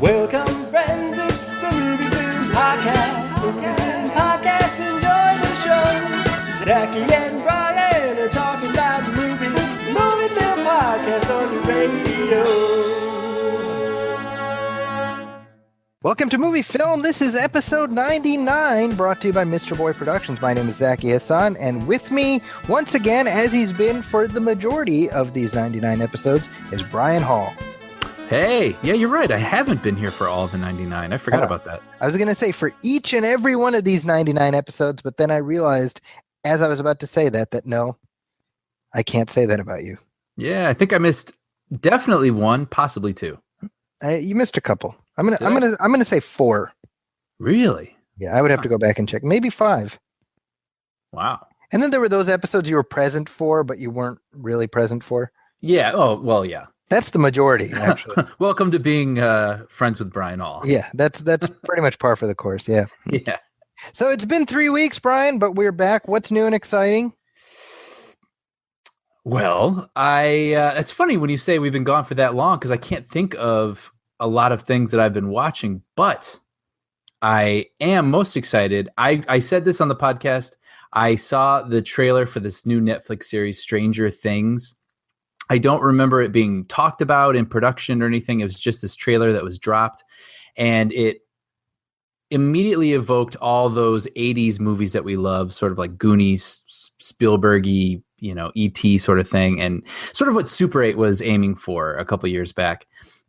Welcome, friends, it's the MoveFilm Podcast. MoveFilm Podcast, enjoy the show. Zaki and Brian are talking about movies. MoveFilm Podcast on the radio. Welcome to MoveFilm. This is episode 99, brought to you by Mr. Boy Productions. My name is Zaki Hassan, and with me, once again, as he's been for the majority of these 99 episodes, is Brian Hall. Hey, yeah, you're right. I haven't been here for all of the 99. I forgot about that. I was going to say for each and every one of these 99 episodes, but then I realized as I was about to say that no, I can't say that about you. Yeah, I think I missed definitely one, possibly two. You missed a couple. I'm gonna say 4. Really? Yeah, I would have to go back and check. Maybe 5. Wow. And then there were those episodes you were present for, but you weren't really present for. Yeah. Oh, well, yeah. That's the majority, actually. Welcome to being friends with Brian Hall. Yeah, that's pretty much par for the course. Yeah. Yeah. So it's been 3 weeks, Brian, but we're back. What's new and exciting? Well, it's funny when you say we've been gone for that long because I can't think of a lot of things that I've been watching, but I am most excited. I said this on the podcast. I saw the trailer for this new Netflix series, Stranger Things. I don't remember it being talked about in production or anything. It was just this trailer that was dropped, and it immediately evoked all those 80s movies that we love, sort of like Goonies, Spielberg-y, E.T. sort of thing, and sort of what Super 8 was aiming for a couple years back.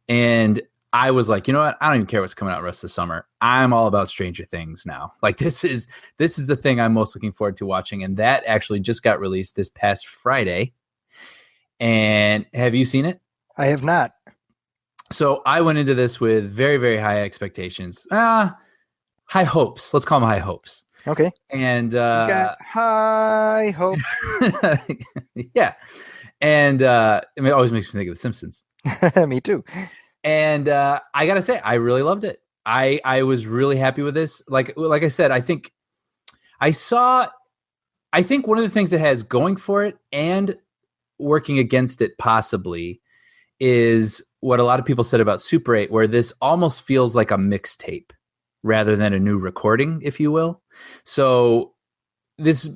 And I was like, you know what? I don't even care what's coming out the rest of the summer. I'm all about Stranger Things now. Like this is the thing I'm most looking forward to watching, and that actually just got released this past Friday. And have you seen it? I have not. So I went into this with very, very high expectations. High hopes. Let's call them high hopes. Okay. And you got high hopes. Yeah. And it always makes me think of The Simpsons. Me too. And I gotta say, I really loved it. I was really happy with this. Like I said, I think one of the things it has going for it and working against it possibly is what a lot of people said about Super 8, where this almost feels like a mixtape rather than a new recording, if you will. So this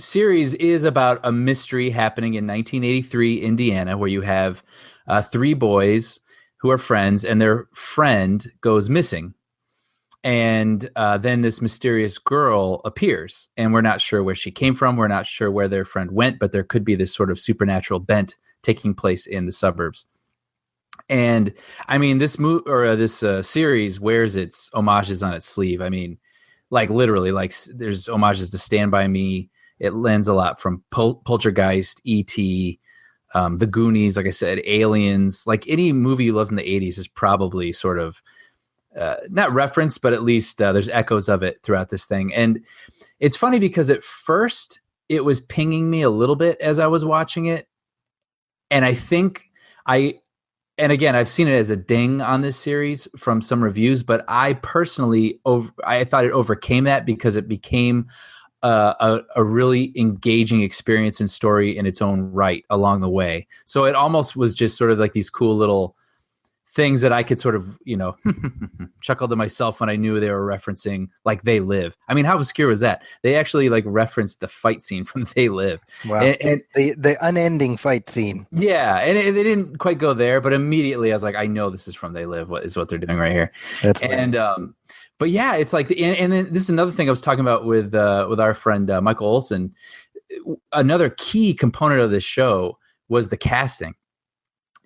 series is about a mystery happening in 1983 Indiana, where you have 3 boys who are friends, and their friend goes missing. And then this mysterious girl appears, and we're not sure where she came from. We're not sure where their friend went, but there could be this sort of supernatural bent taking place in the suburbs. And I mean, this series wears its homages on its sleeve. I mean, like literally, like there's homages to Stand By Me. It lends a lot from Poltergeist, E.T., The Goonies, like I said, Aliens. Like any movie you loved in the 80s is probably sort of not referenced, but at least there's echoes of it throughout this thing. And it's funny because at first it was pinging me a little bit as I was watching it. And I think and again, I've seen it as a ding on this series from some reviews, but I personally, I thought it overcame that because it became a really engaging experience and story in its own right along the way. So it almost was just sort of like these cool little things that I could sort of, chuckle to myself when I knew they were referencing like They Live. I mean, how obscure was that? They actually like referenced the fight scene from They Live. Wow. And the unending fight scene. Yeah. And they didn't quite go there, but immediately I was like, I know this is from They Live. What is what they're doing right here. But yeah, it's like, and then this is another thing I was talking about with our friend, Michael Olson. Another key component of this show was the casting.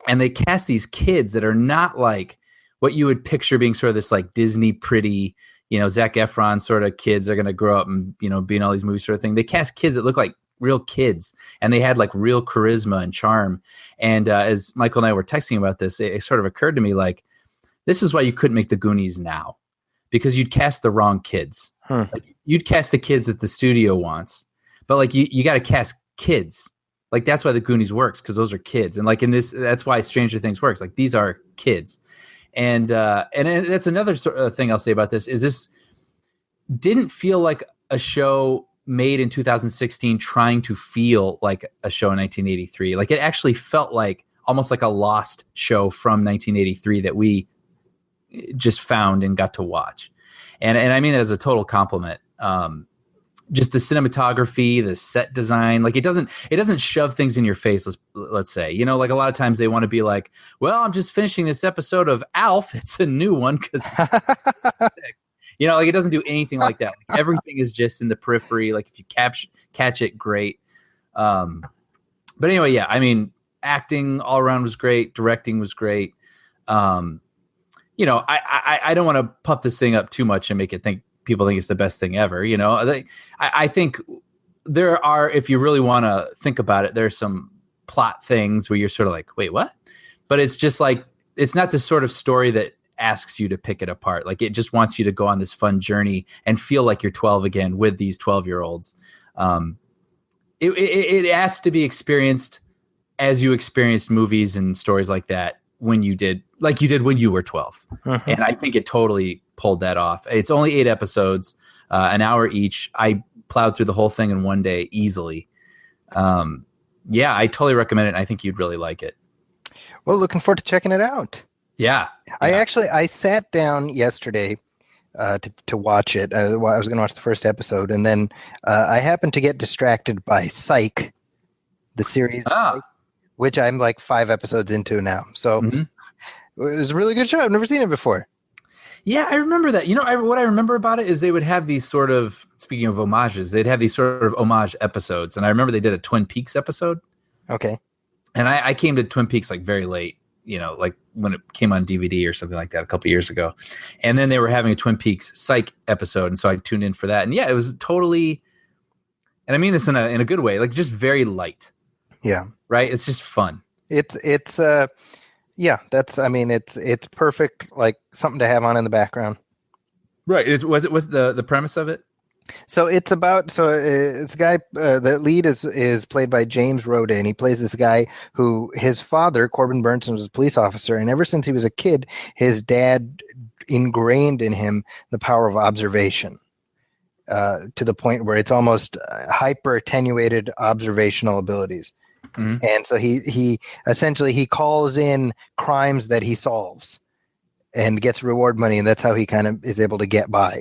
And they cast these kids that are not like what you would picture being sort of this like Disney pretty, Zac Efron sort of kids are going to grow up and, be in all these movies sort of thing. They cast kids that look like real kids, and they had like real charisma and charm. And as Michael and I were texting about this, it sort of occurred to me like, this is why you couldn't make the Goonies now, because you'd cast the wrong kids. Like, you'd cast the kids that the studio wants, but like you got to cast kids. Like that's why the Goonies works, because those are kids, and like in this, that's why Stranger Things works. Like these are kids, and that's another sort of thing I'll say about this is this didn't feel like a show made in 2016 trying to feel like a show in 1983. Like it actually felt like almost like a lost show from 1983 that we just found and got to watch. And I mean that as a total compliment. Just the cinematography, the set design, like it doesn't shove things in your face. Let's say, you know, like a lot of times they want to be like, well, I'm just finishing this episode of Alf. It's a new one because, you know, like it doesn't do anything like that. Like, everything is just in the periphery. Like if you catch it, great. But anyway, yeah, I mean, acting all around was great. Directing was great. You know, I don't want to puff this thing up too much and make it people think it's the best thing ever. You know, I think there are, if you really want to think about it, there's some plot things where you're sort of like, wait, what? But it's just like, it's not the sort of story that asks you to pick it apart. Like it just wants you to go on this fun journey and feel like you're 12 again with these 12-year-olds. It asks to be experienced as you experienced movies and stories like that when you did when you were 12. And I think it totally pulled that off. It's only 8 episodes, an hour each. I plowed through the whole thing in one day easily. Yeah, I totally recommend it. And I think you'd really like it. Well, looking forward to checking it out. Yeah. I sat down yesterday to watch it. I was going to watch the first episode, and then I happened to get distracted by Psych, the series, Psych, which I'm like 5 episodes into now. So it was a really good show. I've never seen it before. Yeah, I remember that. You know, what I remember about it is they would have these sort of, speaking of homages, they'd have these sort of homage episodes. And I remember they did a Twin Peaks episode. Okay. And I came to Twin Peaks like very late, you know, like when it came on DVD or something like that a couple years ago. And then they were having a Twin Peaks Psych episode. And so I tuned in for that. And yeah, it was totally, and I mean this in a good way, like just very light. Yeah. Right? It's just fun. Yeah, it's perfect, like something to have on in the background. Right. Was the premise of it? So it's a guy, the lead is played by James Roday, and he plays this guy who his father, Corbin Burnson, was a police officer, and ever since he was a kid, his dad ingrained in him the power of observation, to the point where it's almost hyper attenuated observational abilities. Mm-hmm. And so he essentially calls in crimes that he solves and gets reward money, and that's how he kind of is able to get by.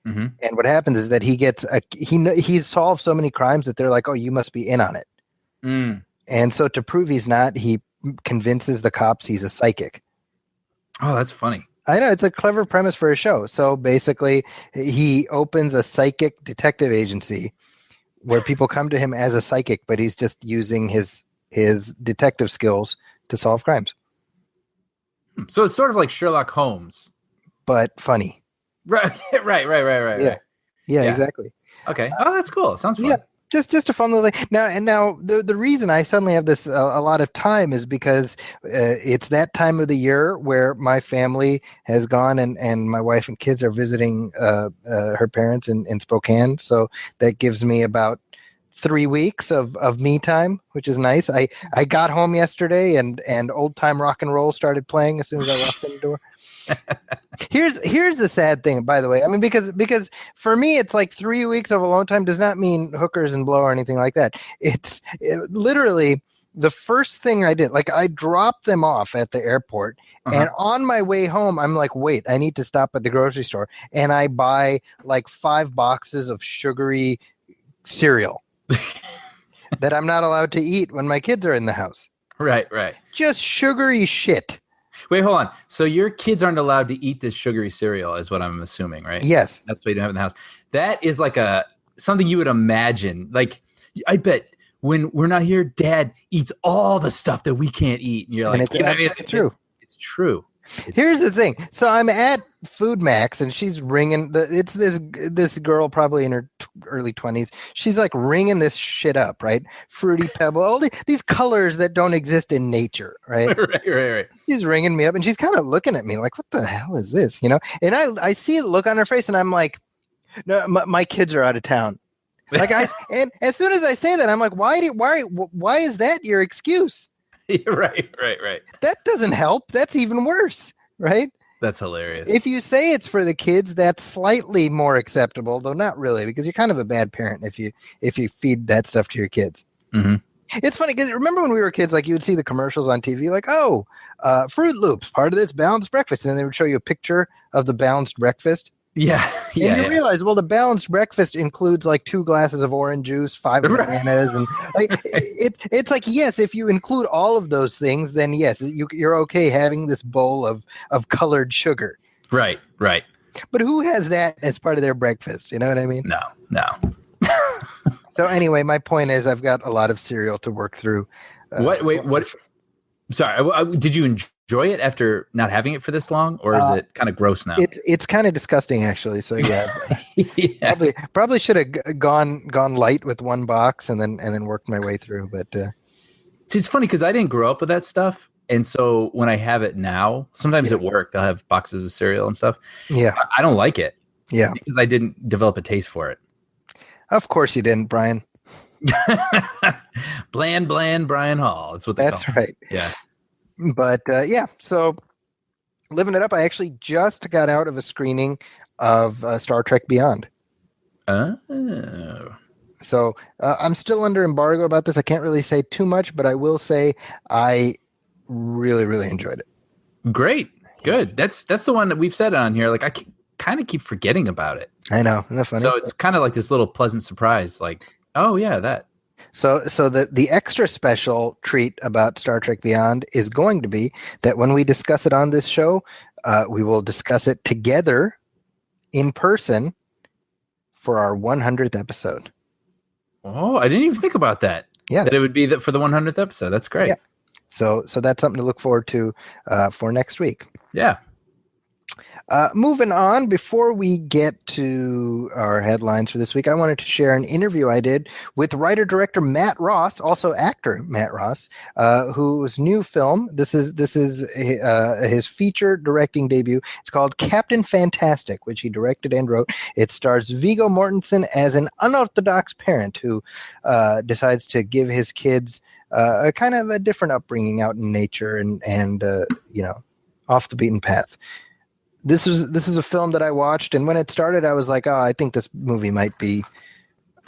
Mm-hmm. And what happens is that he solves so many crimes that they're like, oh, you must be in on it. Mm. And so to prove he's not, he convinces the cops he's a psychic. Oh, that's funny. I know, it's a clever premise for a show. So basically he opens a psychic detective agency where people come to him as a psychic, but he's just using his detective skills to solve crimes. So it's sort of like Sherlock Holmes, but funny. Right. Yeah, exactly. Okay. Oh, that's cool. Sounds fun. Yeah, just a fun little thing. Now the reason I suddenly have this a lot of time is because it's that time of the year where my family has gone and my wife and kids are visiting her parents in Spokane. So that gives me about 3 weeks of me time, which is nice. I got home yesterday and old time rock and roll started playing as soon as I walked in the door. Here's the sad thing, by the way. I mean, because for me, it's like 3 weeks of alone time does not mean hookers and blow or anything like that. It's literally the first thing I did. Like I dropped them off at the airport, and on my way home, I'm like, wait, I need to stop at the grocery store, and I buy like 5 boxes of sugary cereal that I'm not allowed to eat when my kids are in the house. Right. Just sugary shit. Wait, hold on. So your kids aren't allowed to eat this sugary cereal, is what I'm assuming, right? Yes. That's what you don't have in the house. That is like something you would imagine. Like, I bet when we're not here, Dad eats all the stuff that we can't eat. And you're like, it's true. It's true. Here's the thing. So I'm at Food Max, and she's ringing. It's this girl probably in her early 20s. She's like ringing this shit up, right? Fruity Pebble, all these colors that don't exist in nature, right? Right. She's ringing me up, and she's kind of looking at me like, "What the hell is this?" You know? And I see the look on her face, and I'm like, "No, my kids are out of town." Like and as soon as I say that, I'm like, "Why is that your excuse?" Right. That doesn't help. That's even worse, right? That's hilarious. If you say it's for the kids, that's slightly more acceptable, though not really, because you're kind of a bad parent if you feed that stuff to your kids. Mm-hmm. It's funny because remember when we were kids, like you would see the commercials on TV, like, oh, Fruit Loops, part of this balanced breakfast. And then they would show you a picture of the balanced breakfast. Yeah. And you realize, well, the balanced breakfast includes like 2 glasses of orange juice, 5 bananas. And like, it's like, yes, if you include all of those things, then yes, you're okay having this bowl of colored sugar. Right. But who has that as part of their breakfast? You know what I mean? No. So anyway, my point is I've got a lot of cereal to work through. What? Sorry, did you enjoy it after not having it for this long, or is it kind of gross now? It's kind of disgusting, actually. So yeah, probably should have gone light with 1 box and then worked my way through. But it's funny because I didn't grow up with that stuff, and so when I have it now, sometimes at work they'll have boxes of cereal and stuff. Yeah, I don't like it. Yeah, because I didn't develop a taste for it. Of course you didn't, Brian. bland Brian Hall. That's what they call him. Right. Yeah. But so living it up. I actually just got out of a screening of Star Trek Beyond. Oh. So I'm still under embargo about this. I can't really say too much, but I will say I really, really enjoyed it. Great. Good. That's the one that we've said on here. Like I kind of keep forgetting about it. I know. Isn't that funny? So it's kind of like this little pleasant surprise. Like, oh yeah, that. So the extra special treat about Star Trek Beyond is going to be that when we discuss it on this show, we will discuss it together in person for our 100th episode. Oh, I didn't even think about that. Yeah, that it would be for the 100th episode. That's great. Yeah. So that's something to look forward to for next week. Yeah. Moving on, before we get to our headlines for this week, I wanted to share an interview I did with writer-director Matt Ross, also actor Matt Ross, whose new film, this is his feature directing debut. It's called Captain Fantastic, which he directed and wrote. It stars Viggo Mortensen as an unorthodox parent who decides to give his kids a kind of a different upbringing out in nature and off the beaten path. This is a film that I watched, and when it started, I was like, "Oh, I think this movie might be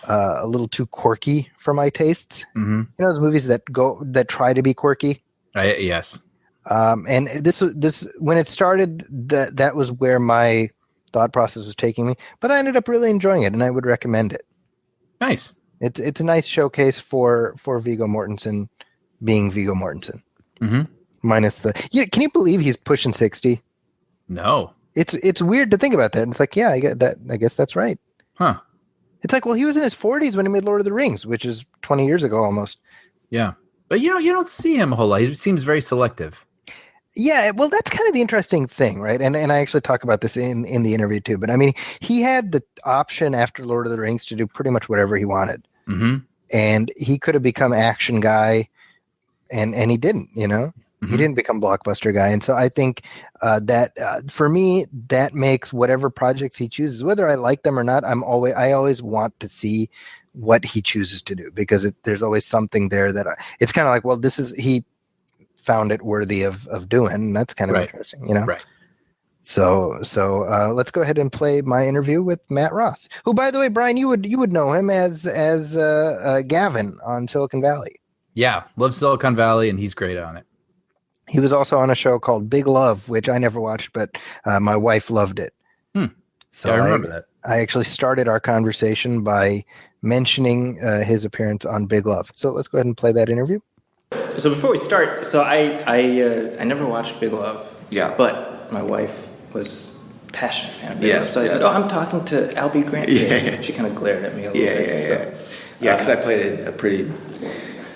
a little too quirky for my tastes." Mm-hmm. You know, those movies that try to be quirky. Yes. And this when it started, that was where my thought process was taking me. But I ended up really enjoying it, and I would recommend it. Nice. It's a nice showcase for Viggo Mortensen being Viggo Mortensen. Mm-hmm. Minus can you believe he's pushing 60? No. It's weird to think about that. And it's like, yeah, I get that. I guess that's right. Huh. It's like, well, he was in his 40s when he made Lord of the Rings, which is 20 years ago almost. Yeah. But you don't see him a whole lot. He seems very selective. Yeah, well, that's kind of the interesting thing, right? And I actually talk about this in the interview too. But I mean, he had the option after Lord of the Rings to do pretty much whatever he wanted. Mm-hmm. And he could have become action guy, and he didn't, you know? He didn't become blockbuster guy. And so I think that for me, that makes whatever projects he chooses, whether I like them or not, I always want to see what he chooses to do, because there's always something there that it's kind of like, well, he found it worthy of doing. And that's kind of interesting, you know? Right. So let's go ahead and play my interview with Matt Ross, who, by the way, Brian, you would know him as Gavin on Silicon Valley. Yeah. Love Silicon Valley, and he's great on it. He was also on a show called Big Love, which I never watched, but my wife loved it. So yeah, I remember that. I actually started our conversation by mentioning his appearance on Big Love. So let's go ahead and play that interview. So before we start, so I never watched Big Love. Yeah. But my wife was a passionate fan of Big Love. So I said, I'm talking to Albie Grant. Yeah. She kind of glared at me a little bit. Yeah, because I played a pretty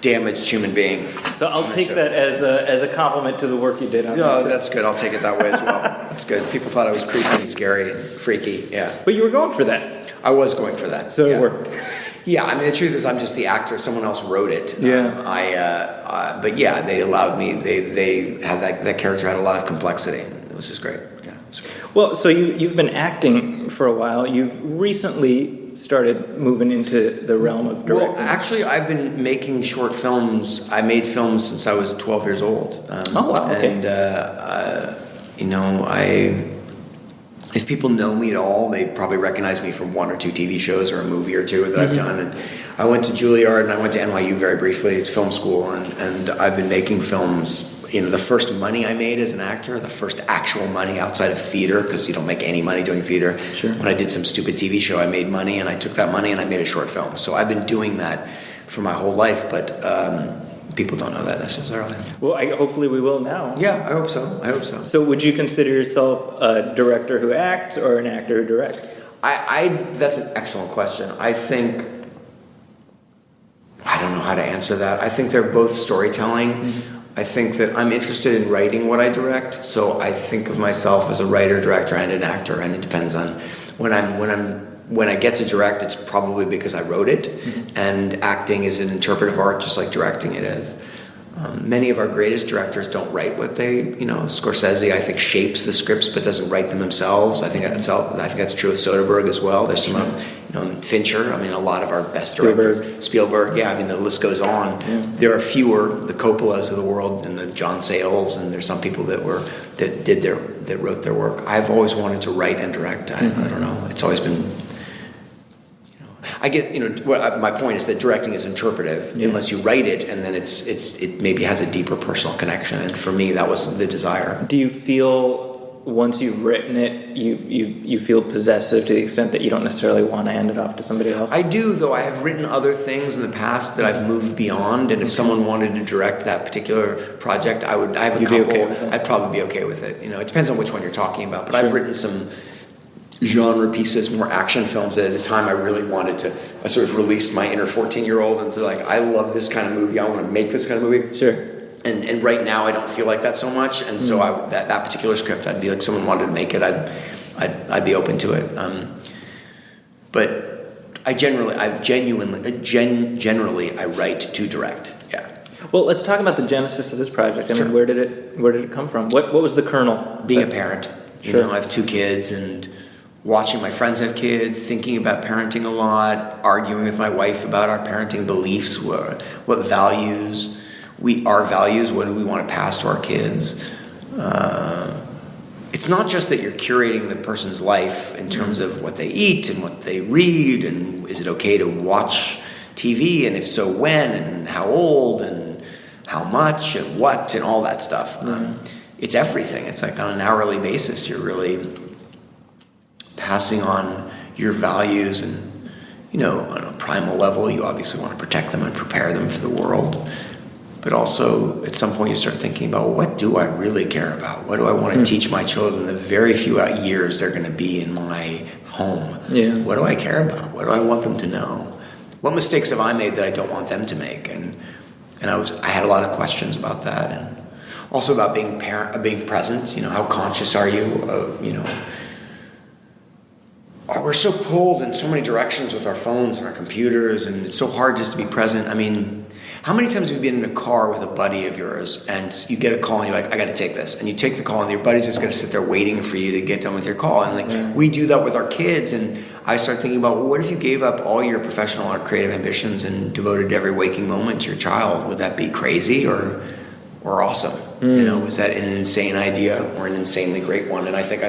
damaged human being. So I'll take that as a compliment to the work you did on No, that's good. I'll take it that way as well. It's good. People thought I was creepy and scary and freaky. Yeah. But you were going for that. I was going for that. So it worked. Yeah, I mean, the truth is I'm just the actor. Someone else wrote it. Yeah. But yeah, they allowed me. They had that character had a lot of complexity. It was just great. Yeah. Well, so you've been acting for a while. You've recently started moving into the realm of directing. Well, actually, I've been making short films. I made films since I was 12 years old. Oh, wow. Okay. And, if people know me at all, they probably recognize me from one or two TV shows or a movie or two that I've done. And I went to Juilliard and I went to NYU very briefly. It's film school, and I've been making films. The first money I made as an actor, the first actual money outside of theater, because you don't make any money doing theater. Sure. When I did some stupid TV show, I made money, and I took that money and I made a short film. So I've been doing that for my whole life, but people don't know that necessarily. Well, hopefully we will now. Yeah, I hope so. So would you consider yourself a director who acts or an actor who directs? That's an excellent question. I don't know how to answer that. I think they're both storytelling. Mm-hmm. I think that I'm interested in writing what I direct, so I think of myself as a writer, director, and an actor, and it depends on when I get to direct, it's probably because I wrote it, and acting is an interpretive art just like directing it is. Many of our greatest directors don't write what they, Scorsese, I think, shapes the scripts but doesn't write them themselves. I think that's true with Soderbergh as well. There's some, Fincher, a lot of our best directors. Spielberg, the list goes on. Yeah. There are fewer, the Coppolas of the world and the John Sayles, and there's some people that wrote their work. I've always wanted to write and direct. I don't know. It's always been... I get, my point is that directing is interpretive unless you write it, and then it maybe has a deeper personal connection. And for me, that was the desire. Do you feel once you've written it, you feel possessive to the extent that you don't necessarily want to hand it off to somebody else? I do, though. I have written other things in the past that I've moved beyond, and if someone wanted to direct that particular project, I have a couple. Be okay with it? I'd probably be okay with it. It depends on which one you're talking about, but Sure. I've written some genre pieces, more action films that at the time I really wanted to. I sort of released my inner 14-year-old into I love this kind of movie. I want to make this kind of movie. Sure. And right now I don't feel like that so much. And so that particular script, I'd be like, someone wanted to make it, I'd be open to it. But I generally write to direct. Yeah. Well, let's talk about the genesis of this project. Sure. Where did it come from? What was the kernel? Being a parent. Sure. I have two kids, and watching my friends have kids, thinking about parenting a lot, arguing with my wife about our parenting beliefs, what values what do we want to pass to our kids. It's not just that you're curating the person's life in terms of what they eat and what they read, and is it okay to watch TV, and if so, when, and how old, and how much, and what, and all that stuff. It's everything. It's like on an hourly basis, you're really passing on your values, and on a primal level, you obviously want to protect them and prepare them for the world. But also, at some point, you start thinking about, what do I really care about? What do I want to teach my children the very few years they're going to be in my home? Yeah. What do I care about? What do I want them to know? What mistakes have I made that I don't want them to make? And I had a lot of questions about that, and also about being present. How conscious are you? We're so pulled in so many directions with our phones and our computers, and it's so hard just to be present. How many times have you been in a car with a buddy of yours, and you get a call and you're like, I got to take this, and you take the call, and your buddy's just going to sit there waiting for you to get done with your call, and we do that with our kids. And I start thinking about, what if you gave up all your professional or creative ambitions and devoted every waking moment to your child? Would that be crazy or awesome? Was that an insane idea or an insanely great one? And I think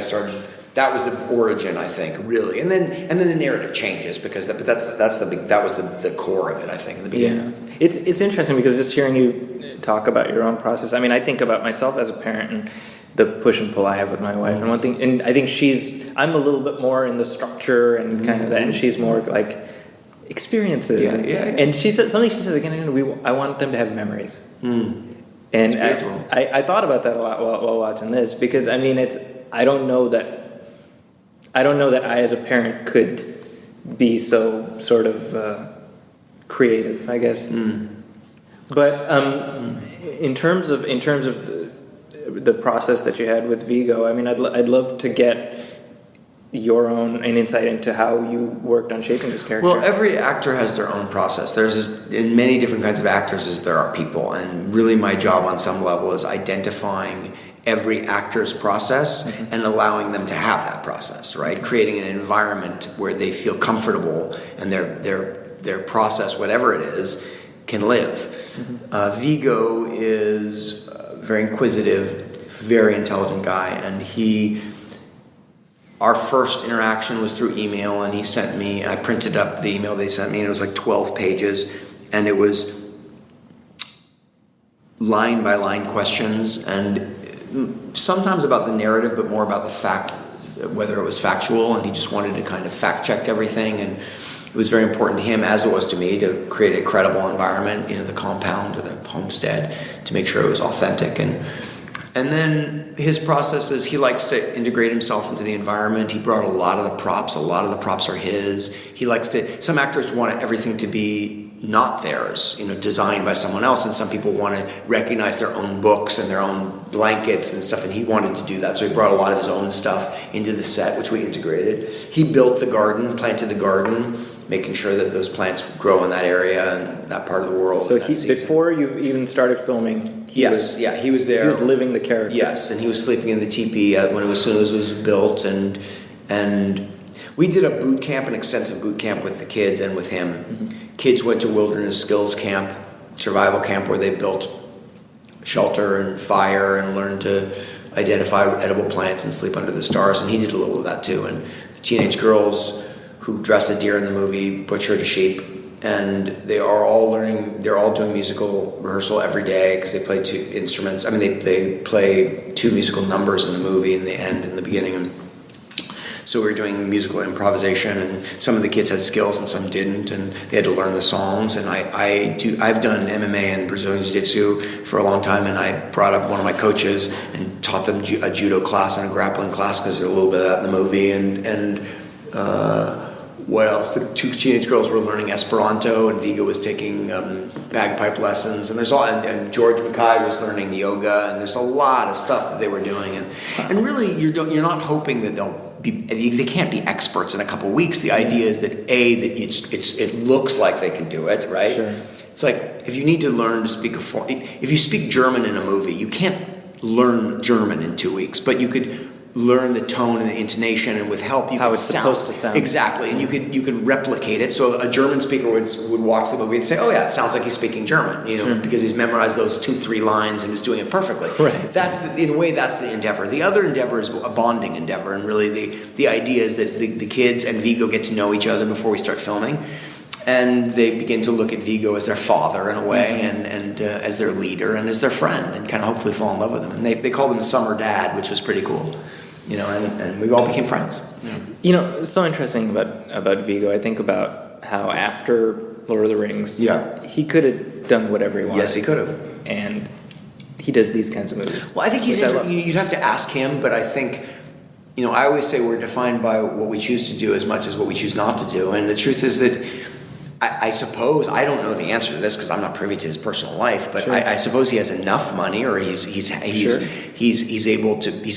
that was the origin, I think, really, and then the narrative changes because that was the core of it, I think, in the beginning. Yeah, it's interesting because just hearing you talk about your own process. I think about myself as a parent and the push and pull I have with my wife, and one thing, and I think I'm a little bit more in the structure and kind of that, and she's more like experiences. Yeah. And she said something. She says again, I want them to have memories. And I thought about that a lot while watching this because I don't know that I as a parent could be so sort of creative, I guess. But in terms of the process that you had with Vigo, I'd love to get your own insight into how you worked on shaping this character. Well, every actor has their own process. In many different kinds of actors as there are people, and really my job on some level is identifying every actor's process and allowing them to have that process, right? Creating an environment where they feel comfortable and their process, whatever it is, can live. Vigo is a very inquisitive, very intelligent guy, and our first interaction was through email, and he sent me, and I printed up the email they sent me, and it was like 12 pages, and it was line by line questions, and sometimes about the narrative, but more about the fact, whether it was factual, and he just wanted to kind of fact check everything, and it was very important to him, as it was to me, to create a credible environment, the compound or the homestead, to make sure it was authentic. And then his process is he likes to integrate himself into the environment. He brought a lot of the props. A lot of the props are his. He likes to, some actors want everything to be not theirs, designed by someone else, and some people want to recognize their own books and their own blankets and stuff, and he wanted to do that. So he brought a lot of his own stuff into the set, which we integrated. He built the garden, planted the garden, making sure that those plants grow in that area and that part of the world. So before you even started filming, he was there. He was living the character. Yes, and he was sleeping in the teepee as soon as it was built, and we did a boot camp, an extensive boot camp with the kids and with him. Mm-hmm. Kids went to wilderness skills camp, survival camp, where they built shelter and fire and learned to identify edible plants and sleep under the stars, and he did a little of that too. And the teenage girls who dress a deer in the movie butchered a sheep, and they're all doing musical rehearsal every day because they play 2 instruments. I mean, they play 2 musical numbers in the movie, in the end and the beginning. And so we were doing musical improvisation, and some of the kids had skills and some didn't, and they had to learn the songs. And I've done MMA and Brazilian Jiu-Jitsu for a long time, and I brought up one of my coaches and taught them a judo class and a grappling class because there's a little bit of that in the movie. And what else? The 2 teenage girls were learning Esperanto, and Vigo was taking bagpipe lessons, and and George Mackay was learning yoga, and there's a lot of stuff that they were doing, and really you're not hoping that they can't be experts in a couple weeks. The idea is that it looks like they can do it, right? Sure. It's like if you need to learn to speak if you speak German in a movie, you can't learn German in 2 weeks, but you could learn the tone and the intonation, and with help you how could it's supposed to sound. Exactly, and you could replicate it. So a German speaker would watch the movie and say, "Oh yeah, it sounds like he's speaking German," Sure. because he's memorized those 2-3 lines and is doing it perfectly. Right. In a way, that's the endeavor. The other endeavor is a bonding endeavor, and really the idea is that the kids and Vigo get to know each other before we start filming. And they begin to look at Vigo as their father in a way, and as their leader and as their friend, and kind of hopefully fall in love with him. And they called him Summer Dad, which was pretty cool. And we all became friends. It's so interesting about Vigo. I think about how after Lord of the Rings, he could have done whatever he wanted. Yes, he could have. And he does these kinds of movies. Well, I think you'd have to ask him, but I think, I always say we're defined by what we choose to do as much as what we choose not to do. And the truth is that I suppose, I don't know the answer to this because I'm not privy to his personal life, but sure. I suppose he has enough money, or he's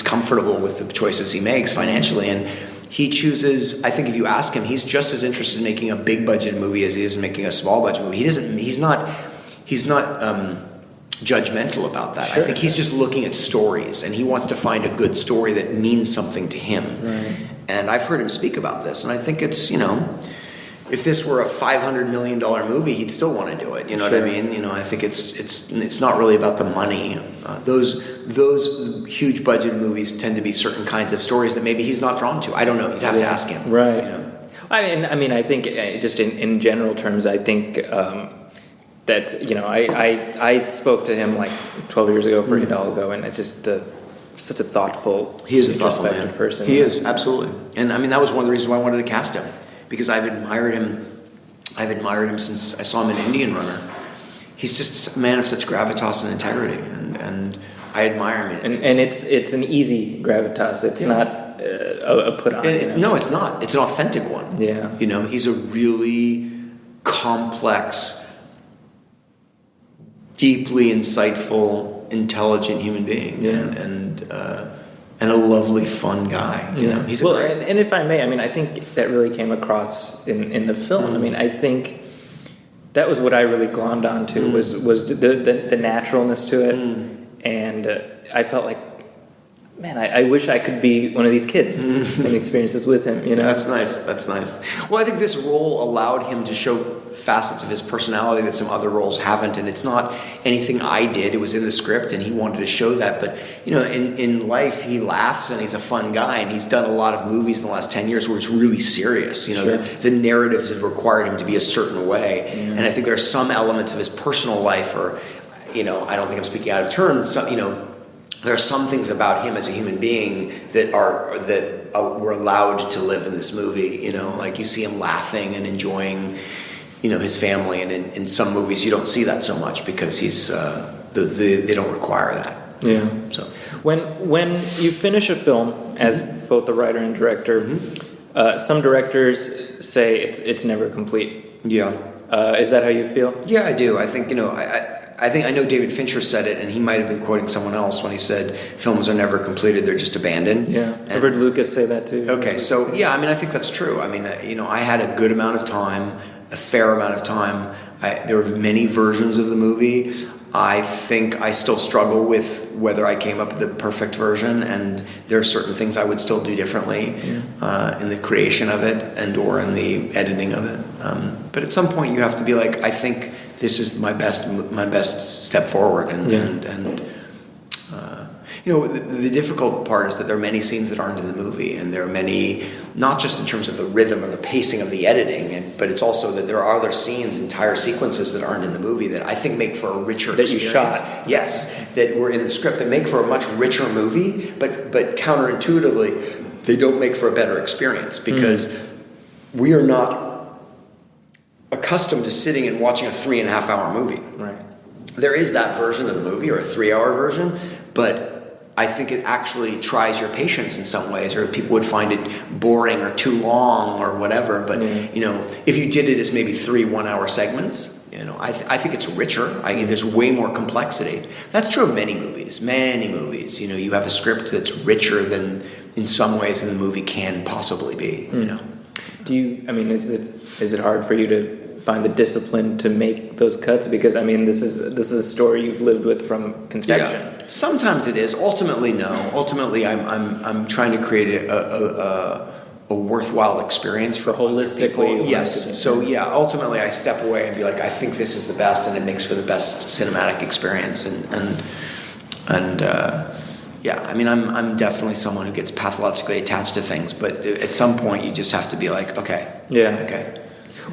comfortable with the choices he makes financially, and he chooses. I think if you ask him, he's just as interested in making a big budget movie as he is in making a small budget movie. He's not judgmental about that. Sure. I think he's just looking at stories, and he wants to find a good story that means something to him. Right. And I've heard him speak about this, and I think it's if this were a $500 million movie, he'd still want to do it. You know Sure. what I mean? I think it's not really about the money. Those huge budget movies tend to be certain kinds of stories that maybe he's not drawn to. I don't know. You'd have to ask him. Right. I mean, I think just in general terms, I think that's I spoke to him like 12 years ago for Hidalgo, and it's just such a thoughtful, he is a thoughtful man. Person. He is absolutely, and I mean that was one of the reasons why I wanted to cast him. Because I've admired him since I saw him in Indian Runner. He's just a man of such gravitas and integrity, and I admire him. And it's an easy gravitas. It's not a put on. No, it's not. It's an authentic one. Yeah. He's a really complex, deeply insightful, intelligent human being, and a lovely, fun guy. He's great. And if I may, I mean, I think that really came across in the film. I mean, I think that was what I really glommed onto was the naturalness to it, and I felt like man, I wish I could be one of these kids and experience this with him, you know? That's nice. That's nice. Well, I think this role allowed him to show facets of his personality that some other roles haven't, and it's not anything I did. It was in the script, and he wanted to show that. But, you know, in life, he laughs, and he's a fun guy, and he's done a lot of movies in the last 10 years where it's really serious. You know, Sure. the narratives have required him to be a certain way. And I think there are some elements of his personal life, or, you know, I don't think I'm speaking out of turn, some, you know, there are some things about him as a human being that were allowed to live in this movie. You know, like you see him laughing and enjoying, you know, his family, and in some movies you don't see that so much because he's they don't require that. Yeah. So when you finish a film as both the writer and director, some directors say it's never complete. yeah, Is that how you feel? yeah, I do. I think, you know, I think I know David Fincher said it, and he might have been quoting someone else when he said films are never completed; they're just abandoned. Yeah, I've heard Lucas say that too. Okay, so yeah, I mean, I think that's true. I mean, you know, I had a good amount of time, a fair amount of time. There were many versions of the movie. I think I still struggle with whether I came up with the perfect version, and there are certain things I would still do differently in the creation of it and/or in the editing of it. But at some point, you have to be like, I think this is my best step forward, and you know, the difficult part is that there are many scenes that aren't in the movie, and there are many, not just in terms of the rhythm or the pacing of the editing, but it's also that there are other scenes, entire sequences that aren't in the movie that I think make for a richer experience. You shot. Yes, that were in the script that make for a much richer movie, but counterintuitively, they don't make for a better experience because we are not accustomed to sitting and watching a 3.5 hour movie. Right. There is that version of the movie, or a 3-hour version, but I think it actually tries your patience in some ways, or people would find it boring or too long or whatever. But you know, if you did it as maybe 3 1-hour segments, you know, I think it's richer. There's way more complexity. That's true of many movies. Many movies, you know, you have a script that's richer than in some ways than the movie can possibly be. You know. Do you? I mean, is it hard for you to find the discipline to make those cuts? Because I mean, this is a story you've lived with from conception. Yeah. Sometimes it is. Ultimately, no. Ultimately, I'm trying to create a worthwhile experience for holistically. People. Yes. So yeah, ultimately, I step away and be like, I think this is the best, and it makes for the best cinematic experience. And yeah, I mean, I'm definitely someone who gets pathologically attached to things, but at some point, you just have to be like, okay, okay.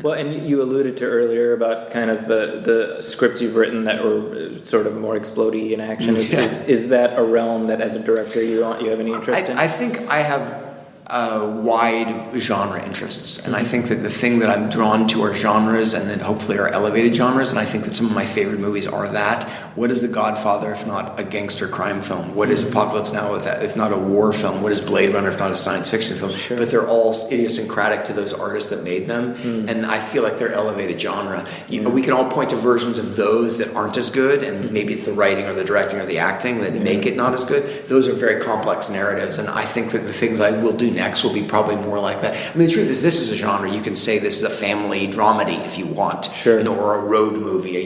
Well, and you alluded to earlier about kind of the scripts you've written that were sort of more explodey in action. Is that a realm that, as a director, you have any interest in? I think I have wide genre interests, and I think that the thing that I'm drawn to are genres, and then hopefully are elevated genres. And I think that some of my favorite movies are that. What is The Godfather if not a gangster crime film? What is Apocalypse Now if not a war film? What is Blade Runner if not a science fiction film? Sure. But they're all idiosyncratic to those artists that made them, and I feel like they're elevated genre. We can all point to versions of those that aren't as good, and maybe it's the writing or the directing or the acting that make it not as good. Those are very complex narratives, and I think that the things I will do next will be probably more like that. I mean, the truth is, this is a genre. You can say this is a family dramedy if you want, sure. You know, or a road movie.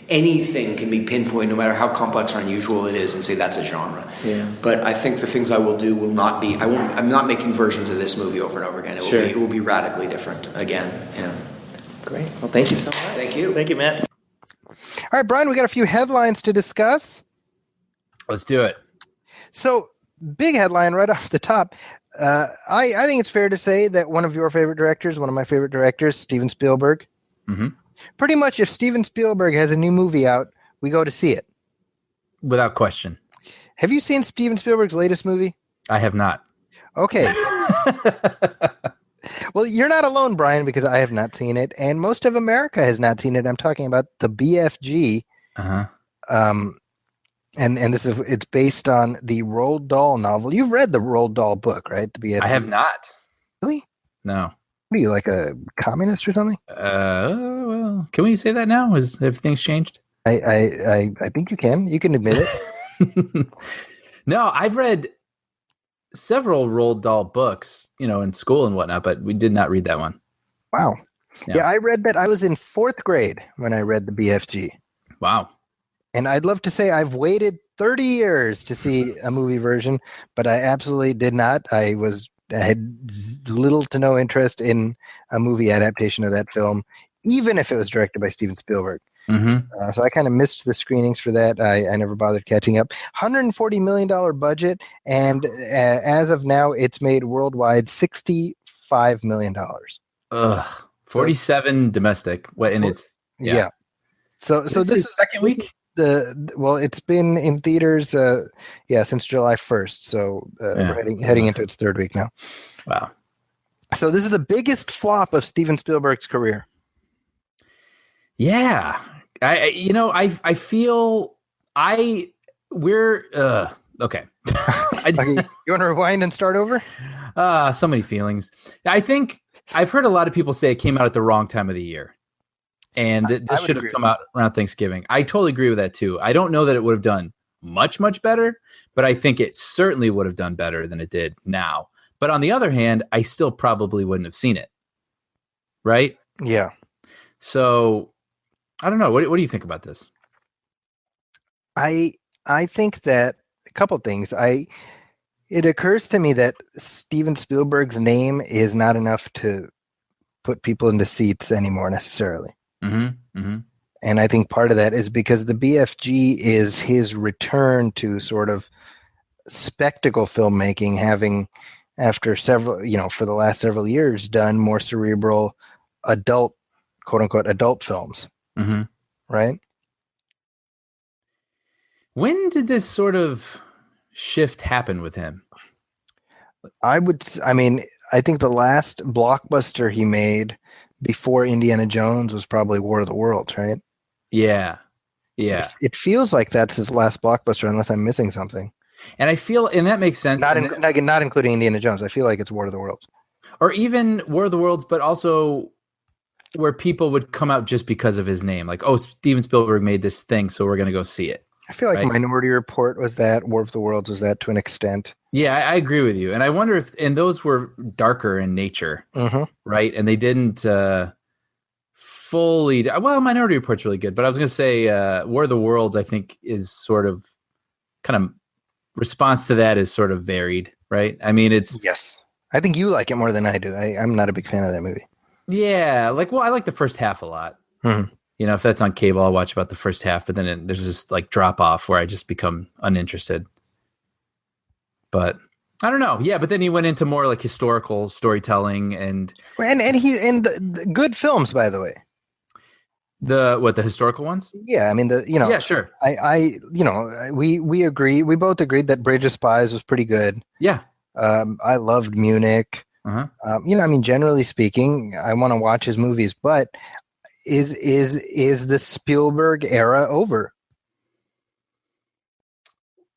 Anything can be pinpointed, no matter how complex or unusual it is, and say that's a genre. Yeah. But I think the things I will do will not be. I'm not making versions of this movie over and over again. It will be radically different again. Yeah. Great. Well, thank you so much. Thank you. Thank you, Matt. All right, Brian, we got a few headlines to discuss. Let's do it. So, big headline right off the top. I think it's fair to say that one of your favorite directors, one of my favorite directors, Steven Spielberg. Mm-hmm. Pretty much, if Steven Spielberg has a new movie out, we go to see it. Without question. Have you seen Steven Spielberg's latest movie? I have not. Okay. Well, you're not alone, Brian, because I have not seen it, and most of America has not seen it. I'm talking about the BFG. Uh-huh. And it's based on the Roald Dahl novel. You've read the Roald Dahl book, right? The BFG. I have not. Really? No. What are you, like a communist or something? Well, can we say that now? Has everything's changed? I think you can. You can admit it. No, I've read several Roald Dahl books, you know, in school and whatnot, but we did not read that one. Wow. Yeah, I read that. I was in 4th grade when I read the BFG. Wow. And I'd love to say I've waited 30 years to see a movie version, but I absolutely did not. I had little to no interest in a movie adaptation of that film, even if it was directed by Steven Spielberg. Mm-hmm. So I kind of missed the screenings for that. I never bothered catching up. $140 million budget, and as of now, it's made worldwide $65 million. Ugh. 47 domestic. What? And it's yeah. So this is second week. It's been in theaters since July 1st. So we're heading into its third week now. Wow. So this is the biggest flop of Steven Spielberg's career. Yeah. I feel we're okay. Okay. You want to rewind and start over? So many feelings. I think I've heard a lot of people say it came out at the wrong time of the year. And this should have come out around Thanksgiving. I totally agree with that too. I don't know that it would have done much, much better, but I think it certainly would have done better than it did now. But on the other hand, I still probably wouldn't have seen it. Right? Yeah. So I don't know. What do you think about this? I think that a couple things. It occurs to me that Steven Spielberg's name is not enough to put people into seats anymore necessarily. Mm-hmm. Mm-hmm. And I think part of that is because the BFG is his return to sort of spectacle filmmaking, having after several, for the last several years, done more cerebral adult, quote unquote, adult films. Mm-hmm. Right? When did this sort of shift happen with him? I think the last blockbuster he made before Indiana Jones was probably War of the Worlds, right? Yeah. Yeah. It feels like that's his last blockbuster, unless I'm missing something. And I feel, and that makes sense. Not including Indiana Jones. I feel like it's War of the Worlds. Or even War of the Worlds, but also where people would come out just because of his name. Like, oh, Steven Spielberg made this thing, so we're going to go see it. I feel like right? Minority Report was that. War of the Worlds was that to an extent. Yeah, I agree with you. And I wonder and those were darker in nature, right? And they didn't fully, Minority Report's really good, but I was going to say War of the Worlds, I think, is sort of kind of response to that is sort of varied, right? I mean, yes. I think you like it more than I do. I'm not a big fan of that movie. Yeah, I like the first half a lot. Mm-hmm. If that's on cable, I'll watch about the first half, but then there's this like drop off where I just become uninterested. But I don't know. Yeah, but then he went into more like historical storytelling and the good films, by the way. The historical ones? Yeah, I mean yeah, sure. We agree. We both agreed that Bridge of Spies was pretty good. Yeah. I loved Munich. Generally speaking, I want to watch his movies, but is the Spielberg era over?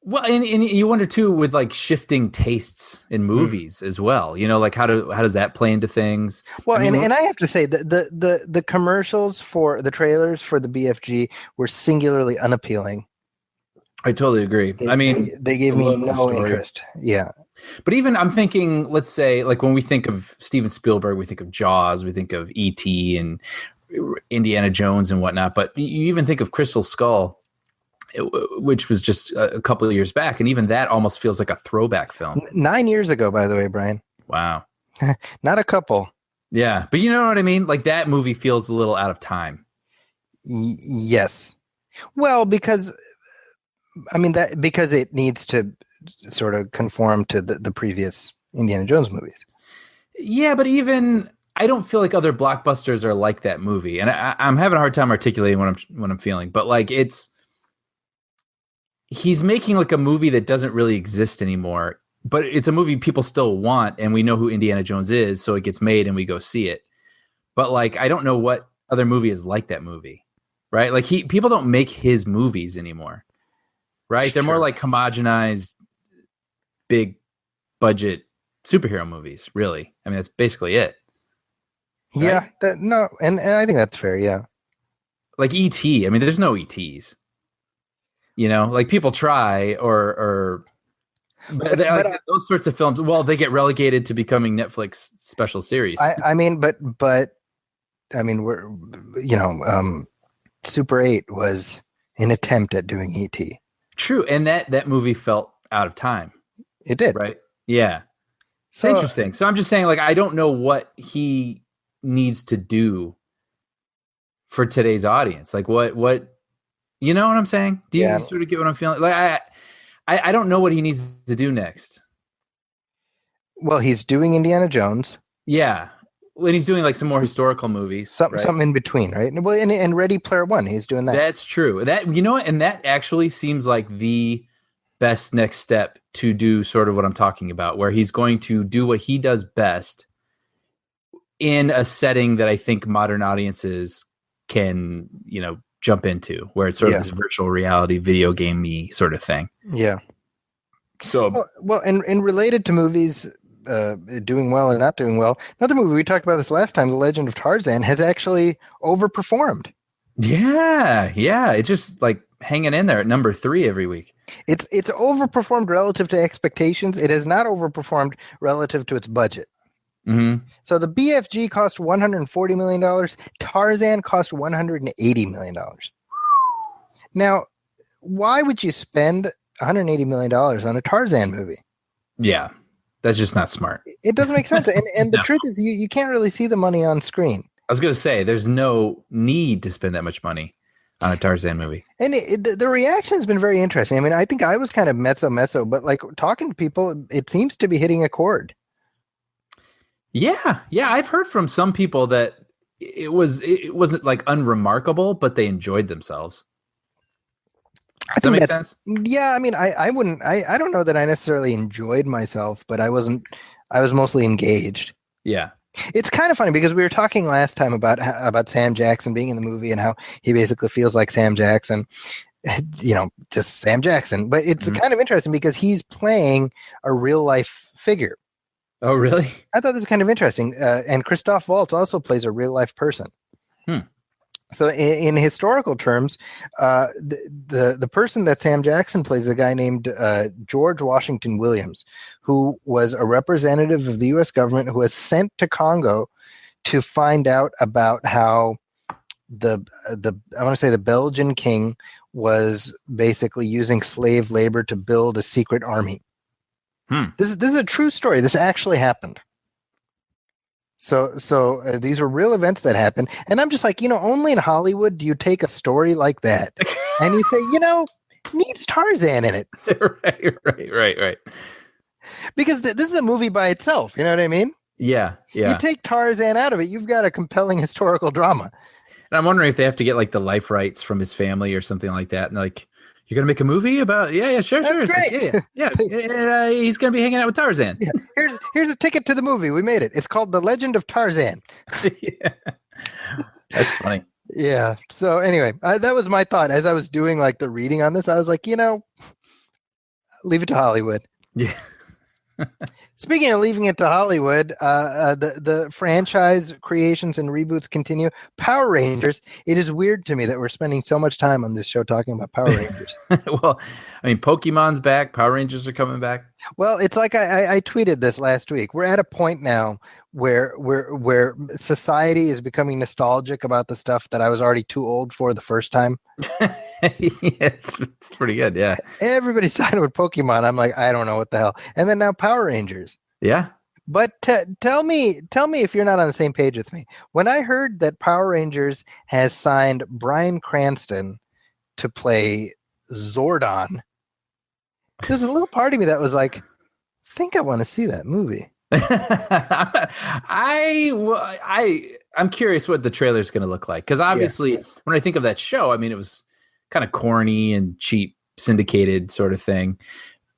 Well, and you wonder too with like shifting tastes in movies as well. Like how does that play into things? Well, and I have to say the commercials for the trailers for the BFG were singularly unappealing. I totally agree. They gave me no interest. Yeah. But even I'm thinking, let's say, like when we think of Steven Spielberg, we think of Jaws, we think of E.T. and Indiana Jones and whatnot. But you even think of Crystal Skull, which was just a couple of years back. And even that almost feels like a throwback film. 9 years ago, by the way, Brian. Wow. Not a couple. Yeah. But you know what I mean? Like that movie feels a little out of time. Yes. Well, because it needs to sort of conform to the previous Indiana Jones movies. Yeah, but even I don't feel like other blockbusters are like that movie, and I'm having a hard time articulating what I'm feeling. But like he's making like a movie that doesn't really exist anymore, but it's a movie people still want, and we know who Indiana Jones is, so it gets made and we go see it. But like I don't know what other movie is like that movie, right? Like people don't make his movies anymore, right? They're more like homogenized, big budget superhero movies, really. I mean, that's basically it. Right? Yeah, and I think that's fair, yeah. Like E.T., I mean, there's no E.T.s. Like people try but those sorts of films, well, they get relegated to becoming Netflix special series. Super 8 was an attempt at doing E.T. True, and that movie felt out of time. It did. Right? Yeah. It's interesting. So I'm just saying, like, I don't know what he needs to do for today's audience. Like, what you know what I'm saying? Do you sort of get what I'm feeling? Like, I don't know what he needs to do next. Well, he's doing Indiana Jones. Yeah. When he's doing like some more historical movies, something in between, right? Well, and Ready Player One, he's doing that. That's true. That, you know what, and that actually seems like the best next step to do sort of what I'm talking about, where he's going to do what he does best in a setting that I think modern audiences can, jump into, where it's sort of this virtual reality video game-y sort of thing. Yeah. So well, and related to movies doing well and not doing well, another movie we talked about this last time, The Legend of Tarzan, has actually overperformed. Yeah, it's just like hanging in there at number 3 every week. It's overperformed relative to expectations. It has not overperformed relative to its budget. Mm-hmm. So the BFG cost $140 million. Tarzan cost $180 million. Now, why would you spend $180 million on a Tarzan movie? Yeah, that's just not smart. It doesn't make sense. And the truth is, you can't really see the money on screen. I was going to say, there's no need to spend that much money on a Tarzan movie. And the reaction has been very interesting. I mean, I think I was kind of meso, but like talking to people, it seems to be hitting a chord. Yeah. I've heard from some people that it wasn't like unremarkable, but they enjoyed themselves. Does that make sense? Yeah, I mean, I don't know that I necessarily enjoyed myself, but I was mostly engaged. Yeah. It's kind of funny because we were talking last time about Sam Jackson being in the movie and how he basically feels like Sam Jackson, just Sam Jackson. But it's kind of interesting because he's playing a real life figure. Oh, really? I thought this was kind of interesting. And Christoph Waltz also plays a real life person. So in historical terms, the person that Sam Jackson plays is a guy named George Washington Williams, who was a representative of the U.S. government who was sent to Congo to find out about how the Belgian king was basically using slave labor to build a secret army. This is a true story. This actually happened. So these were real events that happened. And I'm just like, only in Hollywood do you take a story like that and you say, needs Tarzan in it. Right. Because this is a movie by itself. You know what I mean? Yeah. You take Tarzan out of it, you've got a compelling historical drama. And I'm wondering if they have to get like the life rights from his family or something like that. And like, you're going to make a movie about, sure. That's great. Like, yeah. He's going to be hanging out with Tarzan. Yeah. Here's a ticket to the movie. We made it. It's called The Legend of Tarzan. Yeah. That's funny. Yeah. So anyway, that was my thought as I was doing like the reading on this. I was like, leave it to Hollywood. Yeah. Speaking of leaving it to Hollywood, the franchise creations and reboots continue. Power Rangers. It is weird to me that we're spending so much time on this show talking about Power Rangers. Well, I mean, Pokemon's back. Power Rangers are coming back. Well, it's like I tweeted this last week. We're at a point now where society is becoming nostalgic about the stuff that I was already too old for the first time. It's pretty good. Yeah. Everybody's talking with Pokemon. I'm like, I don't know what the hell. And then now Power Rangers. Yeah. But tell me if you're not on the same page with me. When I heard that Power Rangers has signed Bryan Cranston to play Zordon, there's a little part of me that was like, I think I want to see that movie. I'm curious what the trailer's going to look like, because obviously when I think of that show, I mean, it was kind of corny and cheap, syndicated sort of thing,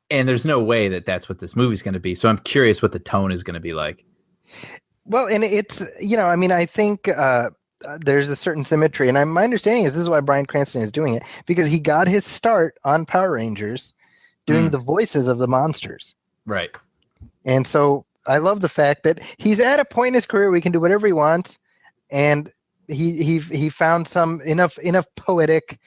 and there's no way that that's what this movie's going to be. So I'm curious what the tone is going to be like. Well, and it's I think there's a certain symmetry, and my understanding is this is why Bryan Cranston is doing it, because he got his start on Power Rangers doing the voices of the monsters, right? And so I love the fact that he's at a point in his career where he can do whatever he wants, and he found some enough poetic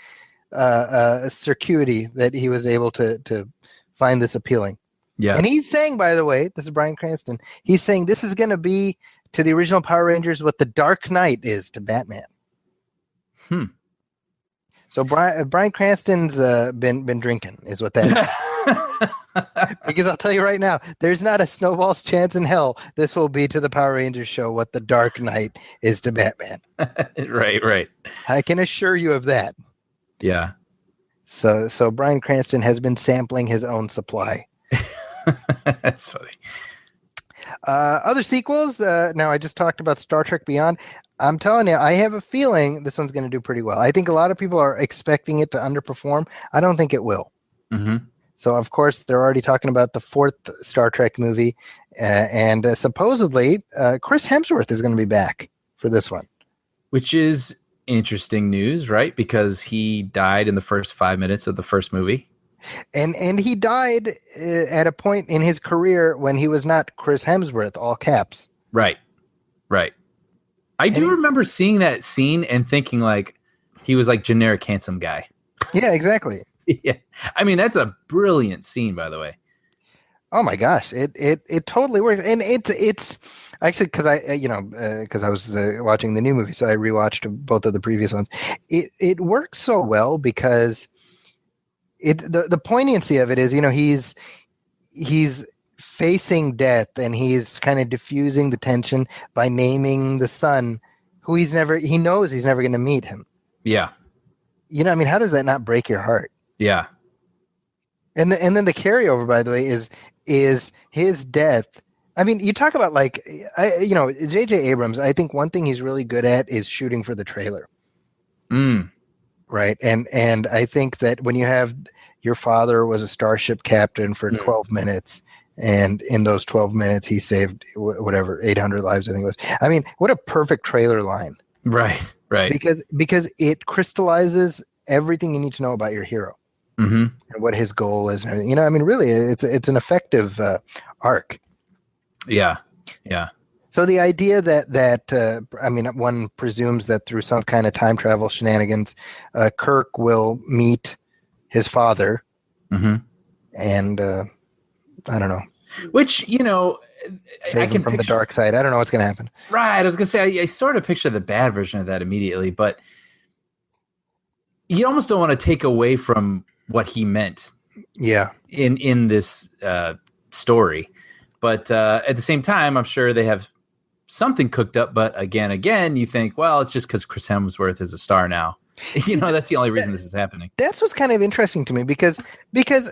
circuity that he was able to find this appealing. Yeah. And he's saying, by the way, this is Bryan Cranston, he's saying this is going to be to the original Power Rangers what the Dark Knight is to Batman. So Bryan Cranston's been drinking, is what that is. Because I'll tell you right now, there's not a snowball's chance in hell this will be to the Power Rangers show what the Dark Knight is to Batman. Right. I can assure you of that. Yeah. So Bryan Cranston has been sampling his own supply. That's funny. Other sequels. Now, I just talked about Star Trek Beyond. I'm telling you, I have a feeling this one's going to do pretty well. I think a lot of people are expecting it to underperform. I don't think it will. Mm-hmm. So, of course, they're already talking about the 4th Star Trek movie. And supposedly, Chris Hemsworth is going to be back for this one. Which is interesting news, right? Because he died in the first 5 minutes of the first movie. And he died at a point in his career when he was not Chris Hemsworth, all caps. Right. I do remember seeing that scene and thinking like he was like generic handsome guy. Yeah, exactly. Yeah. I mean, that's a brilliant scene, by the way. Oh my gosh, it totally works, and it's actually because I was watching the new movie, so I rewatched both of the previous ones. It works so well because the poignancy of it is, he's facing death and he's kind of diffusing the tension by naming the son who he knows he's never going to meet him. Yeah. How does that not break your heart? Yeah. And then the carryover, by the way, is his death. I mean, you talk about J.J. Abrams, I think one thing he's really good at is shooting for the trailer. Right. And I think that when you have your father was a starship captain for 12 minutes, and in those 12 minutes, he saved 800 lives, I think it was. I mean, what a perfect trailer line. Right. Because it crystallizes everything you need to know about your hero. Mm-hmm. And what his goal is and everything. Really, it's an effective arc. Yeah. So the idea that one presumes that through some kind of time travel shenanigans, Kirk will meet his father, and I don't know. Which save him from the dark side. I don't know what's going to happen. Right. I was going to say I sort of picture the bad version of that immediately, but you almost don't want to take away from what he meant. Yeah. In this story. But at the same time, I'm sure they have something cooked up. But again, you think, well, it's just because Chris Hemsworth is a star now. That's the only reason this is happening. That's what's kind of interesting to me because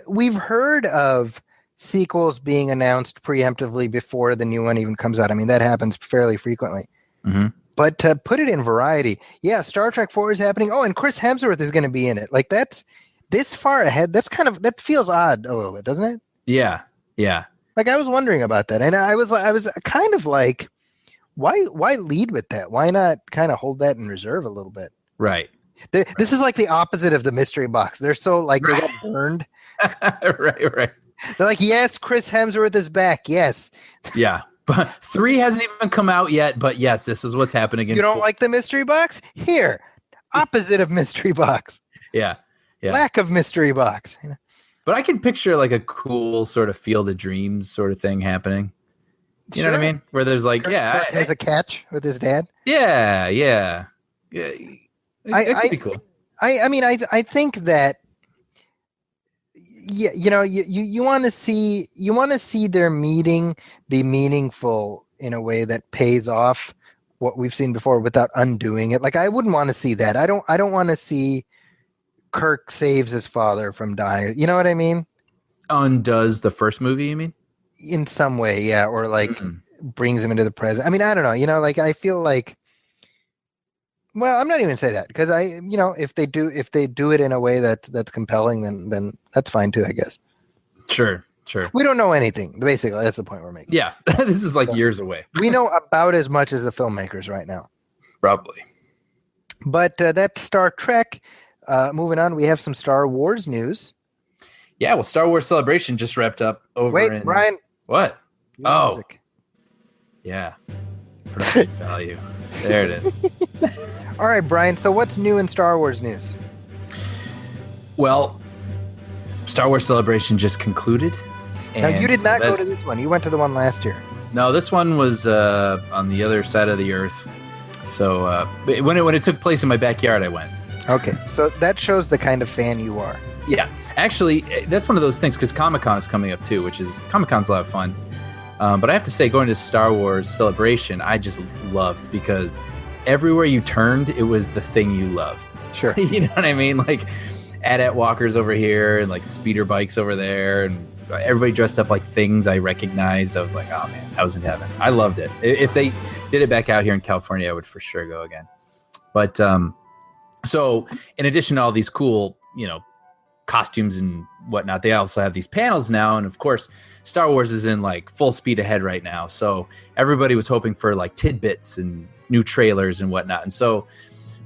we've heard of sequels being announced preemptively before the new one even comes out. I mean, that happens fairly frequently. Mm-hmm. But to put it in variety, yeah, Star Trek 4 is happening. Oh, and Chris Hemsworth is going to be in it. Like that's this far ahead. That feels odd a little bit, doesn't it? Yeah. Like I was wondering about that, and I was kind of like, why lead with that? Why not kind of hold that in reserve a little bit? Right. This is like the opposite of the mystery box. They're so like they got burned. Right. They're like, yes, Chris Hemsworth is back. Yes. Yeah. But 3 hasn't even come out yet. But yes, this is what's happening. You don't like the mystery box? Here, opposite of mystery box. Yeah. Lack of mystery box. But I can picture like a cool sort of Field of Dreams sort of thing happening. You know what I mean? Where there's like, Kirk has a catch with his dad. Yeah. It could be cool. I think that. Yeah, you want to see their meeting be meaningful in a way that pays off what we've seen before without undoing it. Like I wouldn't want to see that. I don't want to see Kirk saves his father from dying. You know what I mean? Undoes the first movie, you mean? In some way, yeah, or like brings him into the present. I mean, I don't know. Like I feel like. Well, I'm not even gonna say that because if they do it in a way that's compelling, then that's fine too, I guess. Sure. We don't know anything. Basically, that's the point we're making. Yeah, this is like years away. We know about as much as the filmmakers right now. Probably. But that's Star Trek. Moving on, we have some Star Wars news. Yeah, well, Star Wars Celebration just wrapped up over. Wait, Brian. What? Music. Yeah. Production value. There it is. All right, Brian. So what's new in Star Wars news? Well, Star Wars Celebration just concluded. Now, you did not go to this one. You went to the one last year. No, this one was on the other side of the earth. So when it took place in my backyard, I went. Okay, so that shows the kind of fan you are. Yeah, actually, that's one of those things because Comic-Con is coming up too, which is Comic-Con's a lot of fun. But I have to say, going to Star Wars Celebration, I just loved because everywhere you turned, it was the thing you loved. Sure. You know what I mean? Like AT-AT walkers over here and like speeder bikes over there and everybody dressed up like things I recognized. I was like, oh man, I was in heaven. I loved it. If they did it back out here in California, I would for sure go again. But so in addition to all these cool, costumes and whatnot, they also have these panels now. And of course, Star Wars is in like full speed ahead right now. So everybody was hoping for like tidbits and new trailers and whatnot. And so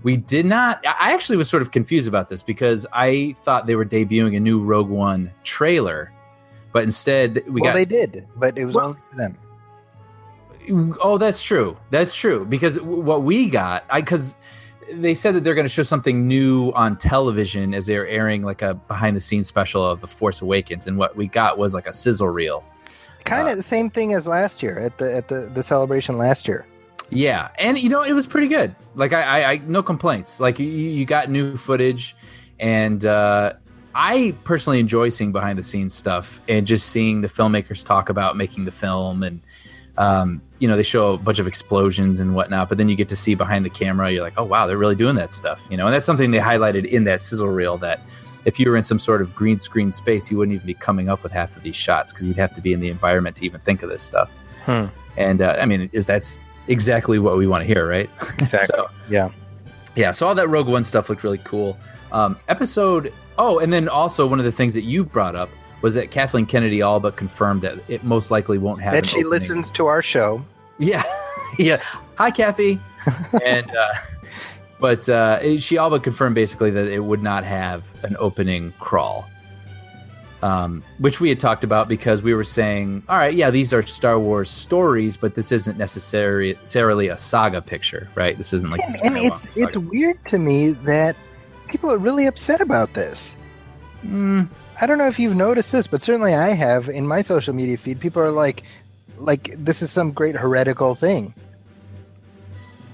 we did not, I actually was sort of confused about this because I thought they were debuting a new Rogue One trailer, but instead they did, but it was only for them. Oh, that's true. That's true. Because what we got, because they said that they're going to show something new on television as they're airing like a behind the scenes special of The Force Awakens. And what we got was like a sizzle reel. Kind of the same thing as last year at the celebration last year. Yeah. And, it was pretty good. Like I no complaints. Like you got new footage and I personally enjoy seeing behind the scenes stuff and just seeing the filmmakers talk about making the film and, they show a bunch of explosions and whatnot, but then you get to see behind the camera. You're like, oh, wow, they're really doing that stuff. And that's something they highlighted in that sizzle reel, that if you were in some sort of green screen space, you wouldn't even be coming up with half of these shots because you'd have to be in the environment to even think of this stuff. And that's exactly what we want to hear, right? Exactly. So, yeah. So all that Rogue One stuff looked really cool. And then also one of the things that you brought up was that Kathleen Kennedy all but confirmed that it most likely won't have that she listens to our show. Yeah. Hi, Kathy. And but she all but confirmed basically that it would not have an opening crawl, which we had talked about because we were saying, all right, yeah, these are Star Wars stories, but this isn't necessarily a saga picture, right? This isn't like and it's weird to me that people are really upset about this. I don't know if you've noticed this, but certainly I have in my social media feed. People are like this is some great heretical thing.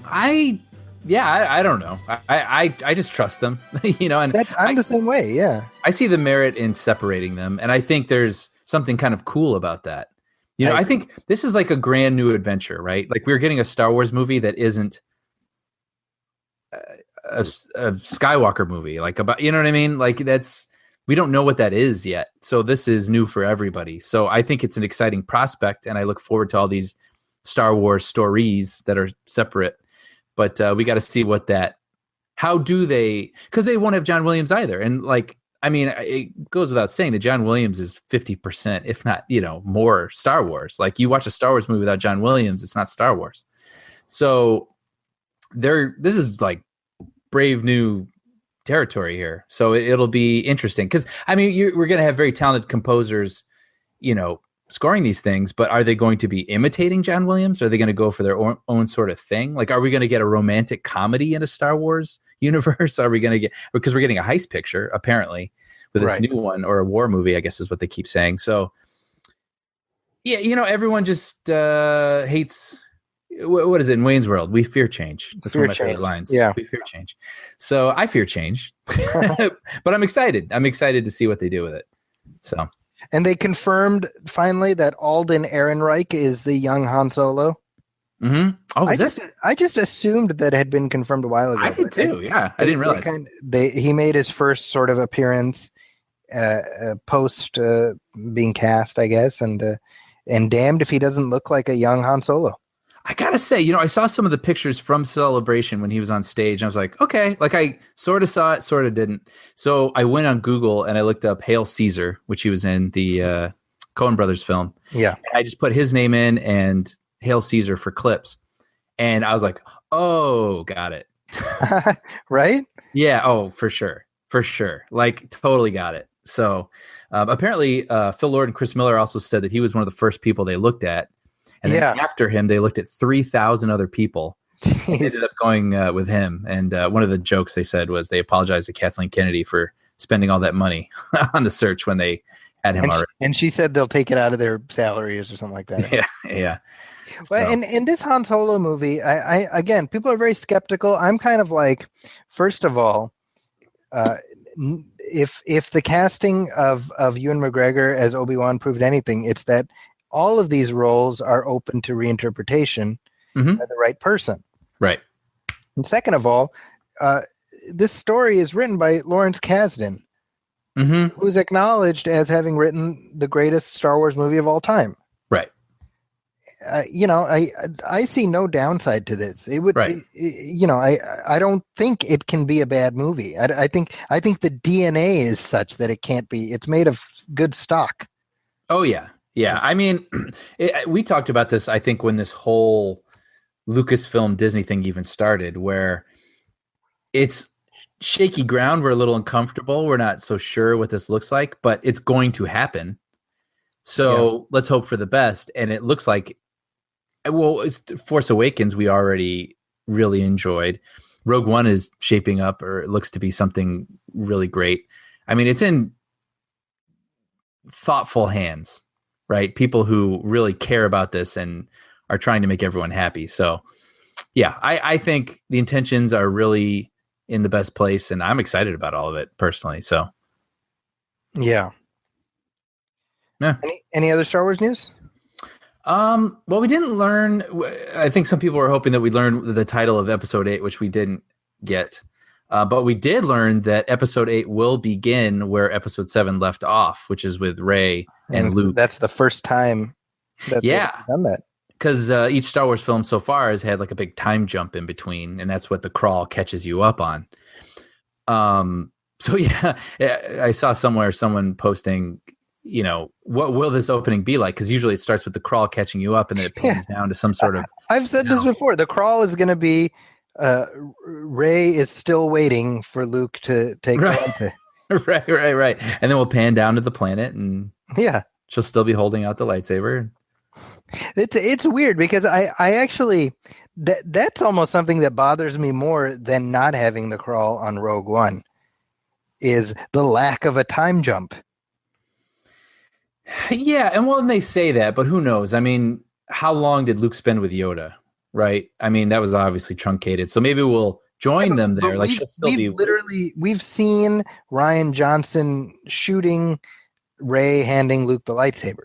I don't know. I just trust them, and I'm the same way. Yeah. I see the merit in separating them. And I think there's something kind of cool about that. I think this is like a grand new adventure, right? Like we're getting a Star Wars movie that isn't a Skywalker movie, like about, you know what I mean? Like we don't know what that is yet. So this is new for everybody. So I think it's an exciting prospect, and I look forward to all these Star Wars stories that are separate. But we got to see how do they, because they won't have John Williams either. And it goes without saying that John Williams is 50%, if not, more Star Wars. Like you watch a Star Wars movie without John Williams, it's not Star Wars. So this is like brave new territory here. So it'll be interesting because we're going to have very talented composers, scoring these things, but are they going to be imitating John Williams? Are they going to go for their own sort of thing? Like, are we going to get a romantic comedy in a Star Wars universe? Are we going to get, because we're getting a heist picture apparently with this new one, or a war movie, I guess is what they keep saying. So yeah, everyone just hates, what is it in Wayne's World? We fear change. That's one of my favorite lines. Yeah. We fear change. So I fear change, but I'm excited. I'm excited to see what they do with it. So. And they confirmed finally that Alden Ehrenreich is the young Han Solo. Mm-hmm. Oh, I just assumed that it had been confirmed a while ago. I did too. Yeah, I didn't realize. He made his first sort of appearance post being cast, I guess, and damned if he doesn't look like a young Han Solo. I gotta say, I saw some of the pictures from Celebration when he was on stage, and I was like, okay, like I sort of saw it, sort of didn't. So I went on Google and I looked up Hail Caesar, which he was in the Coen Brothers film. Yeah. And I just put his name in and Hail Caesar for clips. And I was like, oh, got it. Right? Yeah. Oh, for sure. For sure. Like totally got it. So apparently Phil Lord and Chris Miller also said that he was one of the first people they looked at. And then after him, they looked at 3,000 other people. They ended up going with him. And one of the jokes they said was they apologized to Kathleen Kennedy for spending all that money on the search when they had him already. And she said they'll take it out of their salaries or something like that. Yeah. Well, So. in this Han Solo movie, I again, people are very skeptical. I'm kind of like, first of all, if the casting of Ewan McGregor as Obi-Wan proved anything, it's that all of these roles are open to reinterpretation by the right person. Right. And second of all, this story is written by Lawrence Kasdan, who's acknowledged as having written the greatest Star Wars movie of all time. Right. I see no downside to this. It would, Right. I don't think it can be a bad movie. I think the DNA is such that it can't be. It's made of good stock. Oh yeah, yeah. I mean, we talked about this. I think when this whole Lucasfilm Disney thing even started, where it's shaky ground. We're a little uncomfortable. We're not so sure what this looks like, but it's going to happen. So let's hope for the best. And it looks like, well, Force Awakens we already really enjoyed. Rogue One is shaping up, or it looks to be something really great. I mean, it's in thoughtful hands, right? People who really care about this and are trying to make everyone happy. So yeah, I think the intentions are really in the best place, and I'm excited about all of it personally. So yeah. Any other Star Wars news? Well, we didn't learn. I think some people were hoping that we'd learn the title of Episode 8, which we didn't get. But we did learn that Episode 8 will begin where Episode 7 left off, which is with Rey and Luke. That's the first time that they've done that. Because each Star Wars film so far has had like a big time jump in between, and that's what the crawl catches you up on. So yeah, I saw somewhere someone posting, what will this opening be like? Because usually it starts with the crawl catching you up, and then it pans down to some sort of. I've said this before. The crawl is going to be Rey is still waiting for Luke to take the lightsaber. Right. And then we'll pan down to the planet, and she'll still be holding out the lightsaber. It's weird because I actually that's almost something that bothers me more than not having the crawl on Rogue One is the lack of a time jump. Yeah, and they say that, but who knows? I mean, how long did Luke spend with Yoda? Right? I mean, that was obviously truncated. So maybe we'll join them there. Like we've seen Rian Johnson shooting Rey, handing Luke the lightsaber.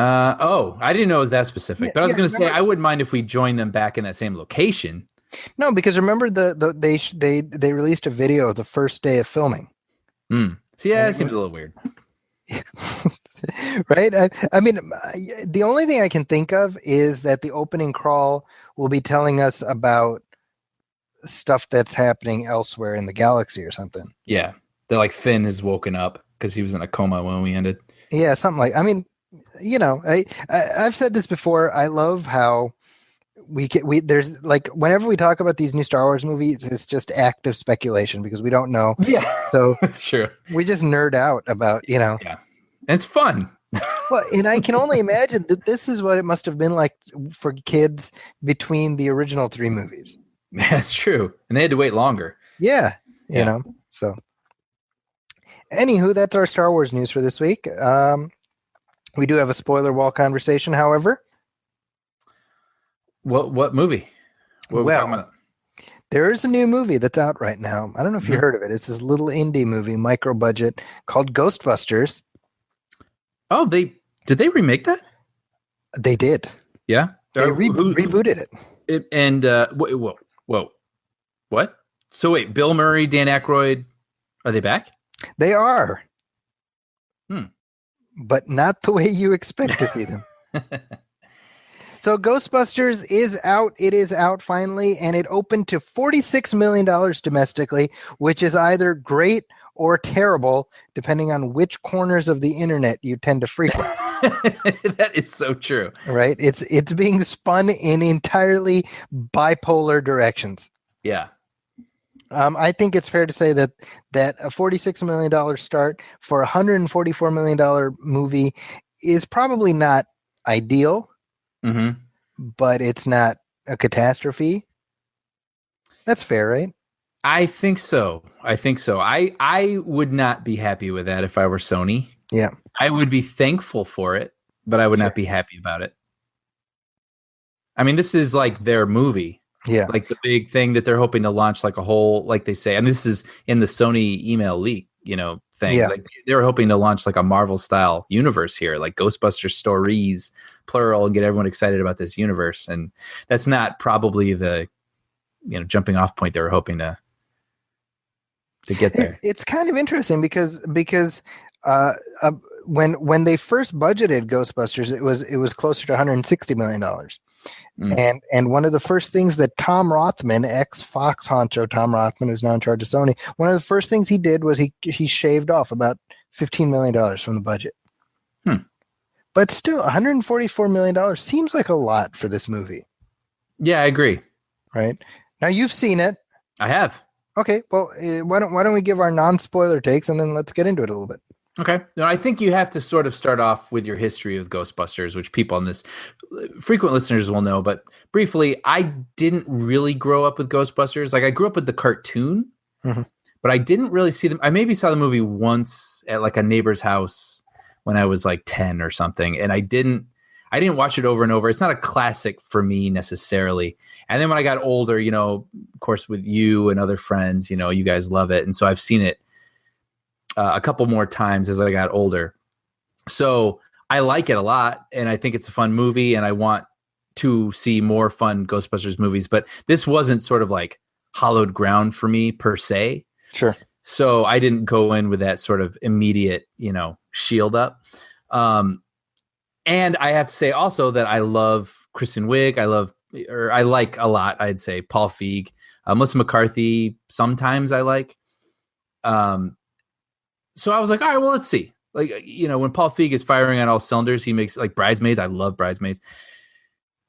I didn't know it was that specific. But I was going to say I wouldn't mind if we join them back in that same location. No, because remember they released a video of the first day of filming. So yeah, it seems a little weird. Right? I mean, the only thing I can think of is that the opening crawl will be telling us about stuff that's happening elsewhere in the galaxy or something. Yeah. They're like Finn has woken up because he was in a coma when we ended. Yeah, something like, I mean, I've said this before. I love how there's like, whenever we talk about these new Star Wars movies, it's just active speculation because we don't know. Yeah, so that's true. We just nerd out about, Yeah, and it's fun. Well, and I can only imagine that this is what it must have been like for kids between the original 3 movies. That's true, and they had to wait longer. Yeah, you know. So, anywho, that's our Star Wars news for this week. We do have a spoiler wall conversation, however. What movie? What are we talking about? There is a new movie that's out right now. I don't know if you heard of it. It's this little indie movie, micro budget, called Ghostbusters. Oh, did they remake that? They did. Yeah, they rebooted it. And whoa, what? So wait, Bill Murray, Dan Aykroyd, are they back? They are. But not the way you expect to see them. So Ghostbusters is out. It is out finally, and it opened to $46 million domestically, which is either great or terrible, depending on which corners of the internet you tend to frequent. That is so true. Right? It's being spun in entirely bipolar directions. Yeah. I think it's fair to say that a $46 million start for a $144 million movie is probably not ideal, but it's not a catastrophe. That's fair, right? I think so. I would not be happy with that if I were Sony. Yeah. I would be thankful for it, but I would not be happy about it. I mean, this is like their movie. Yeah. Like the big thing that they're hoping to launch, like a whole, like they say, and this is in the Sony email leak, thing. Yeah. Like they were hoping to launch like a Marvel style universe here, like Ghostbusters stories, plural, and get everyone excited about this universe. And that's not probably the, jumping off point they were hoping to get there. It's kind of interesting because when they first budgeted Ghostbusters, it was closer to $160 million. And one of the first things that Tom Rothman, ex-Fox honcho Tom Rothman, who's now in charge of Sony, one of the first things he did was he shaved off about $15 million from the budget. But still, $144 million seems like a lot for this movie. Yeah, I agree. Right? Now, you've seen it. I have. Okay, well, why don't we give our non-spoiler takes, and then let's get into it a little bit. Okay. No, I think you have to sort of start off with your history of Ghostbusters, which people on this frequent listeners will know. But briefly, I didn't really grow up with Ghostbusters. Like I grew up with the cartoon, but I didn't really see them. I maybe saw the movie once at like a neighbor's house when I was like 10 or something. And I didn't watch it over and over. It's not a classic for me necessarily. And then when I got older, of course, with you and other friends, you guys love it. And so I've seen it a couple more times as I got older. So I like it a lot, and I think it's a fun movie, and I want to see more fun Ghostbusters movies, but this wasn't sort of like hallowed ground for me per se. Sure. So I didn't go in with that sort of immediate, shield up. And I have to say also that I love Kristen Wiig. I like a lot, I'd say, Paul Feig. Melissa McCarthy, sometimes I like. So I was like, all right, well, let's see. Like, when Paul Feig is firing on all cylinders, he makes like Bridesmaids. I love Bridesmaids.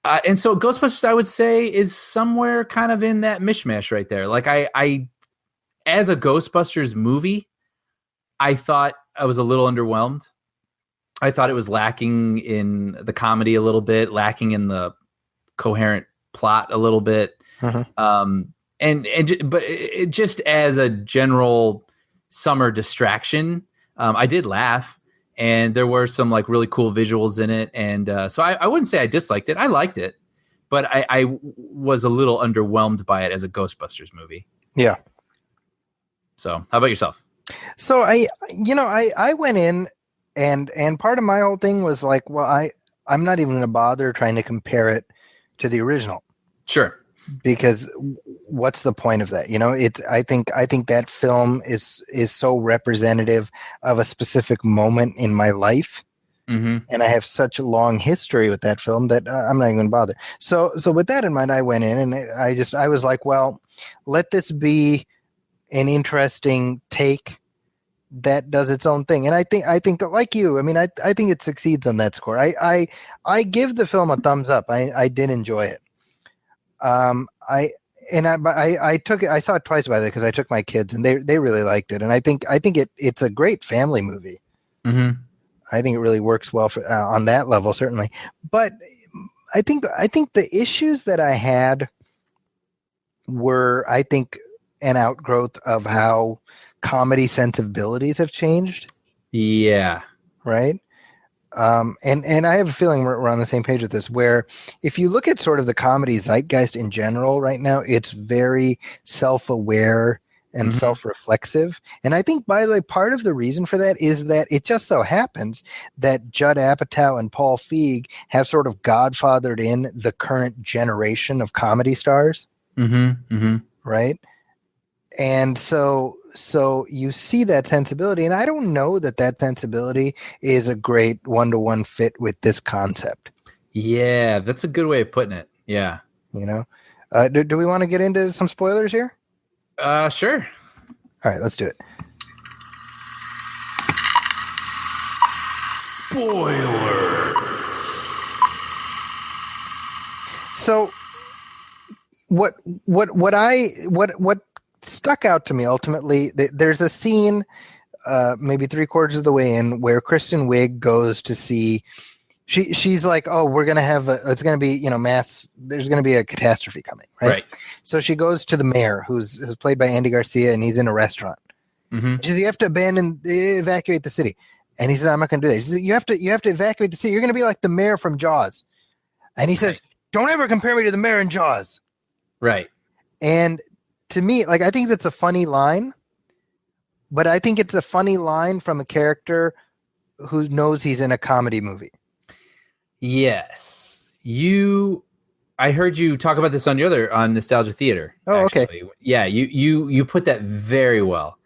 And so Ghostbusters, I would say, is somewhere kind of in that mishmash right there. Like I as a Ghostbusters movie, I thought I was a little underwhelmed. I thought it was lacking in the comedy a little bit, lacking in the coherent plot a little bit. But it just as a general summer distraction, I did laugh, and there were some like really cool visuals in it. And so I wouldn't say I disliked it. I liked it, but I was a little underwhelmed by it as a Ghostbusters movie. Yeah. So how about yourself? So I went in and part of my whole thing was like, well, I'm not even going to bother trying to compare it to the original. Sure. Because what's the point of that? I think that film is so representative of a specific moment in my life. And I have such a long history with that film that I'm not even going to bother. So with that in mind, I went in and I was like, well, let this be an interesting take that does its own thing. And I think that, like you, I mean, I think it succeeds on that score. I give the film a thumbs up. I did enjoy it. I took it. I saw it twice, by the way, because I took my kids and they really liked it. And I think it's a great family movie. I think it really works well for, on that level, certainly. But I think the issues that I had were, I think, an outgrowth of how comedy sensibilities have changed. Yeah. Right. And I have a feeling we're on the same page with this, where if you look at sort of the comedy zeitgeist in general right now, it's very self-aware and self-reflexive. And I think, by the way, part of the reason for that is that it just so happens that Judd Apatow and Paul Feig have sort of godfathered in the current generation of comedy stars. Right. And so you see that sensibility, and I don't know that sensibility is a great one-to-one fit with this concept. Yeah, that's a good way of putting it. Yeah. Do we want to get into some spoilers here? Sure. All right, let's do it. Spoilers. So what stuck out to me ultimately, there's a scene maybe 3/4 of the way in where Kristen Wiig goes to see, she's like, oh, we're going to have it's going to be, there's going to be a catastrophe coming. Right. So she goes to the mayor who's played by Andy Garcia, and he's in a restaurant. She says, you have to evacuate the city. And he says, I'm not going to do that. She says, you have to evacuate the city. You're going to be like the mayor from Jaws. And he says, don't ever compare me to the mayor in Jaws. Right. And to me, like, I think that's a funny line, but I think it's a funny line from a character who knows he's in a comedy movie. Yes. I heard you talk about this on Nostalgia Theater. Oh, actually. okay. Yeah, you put that very well.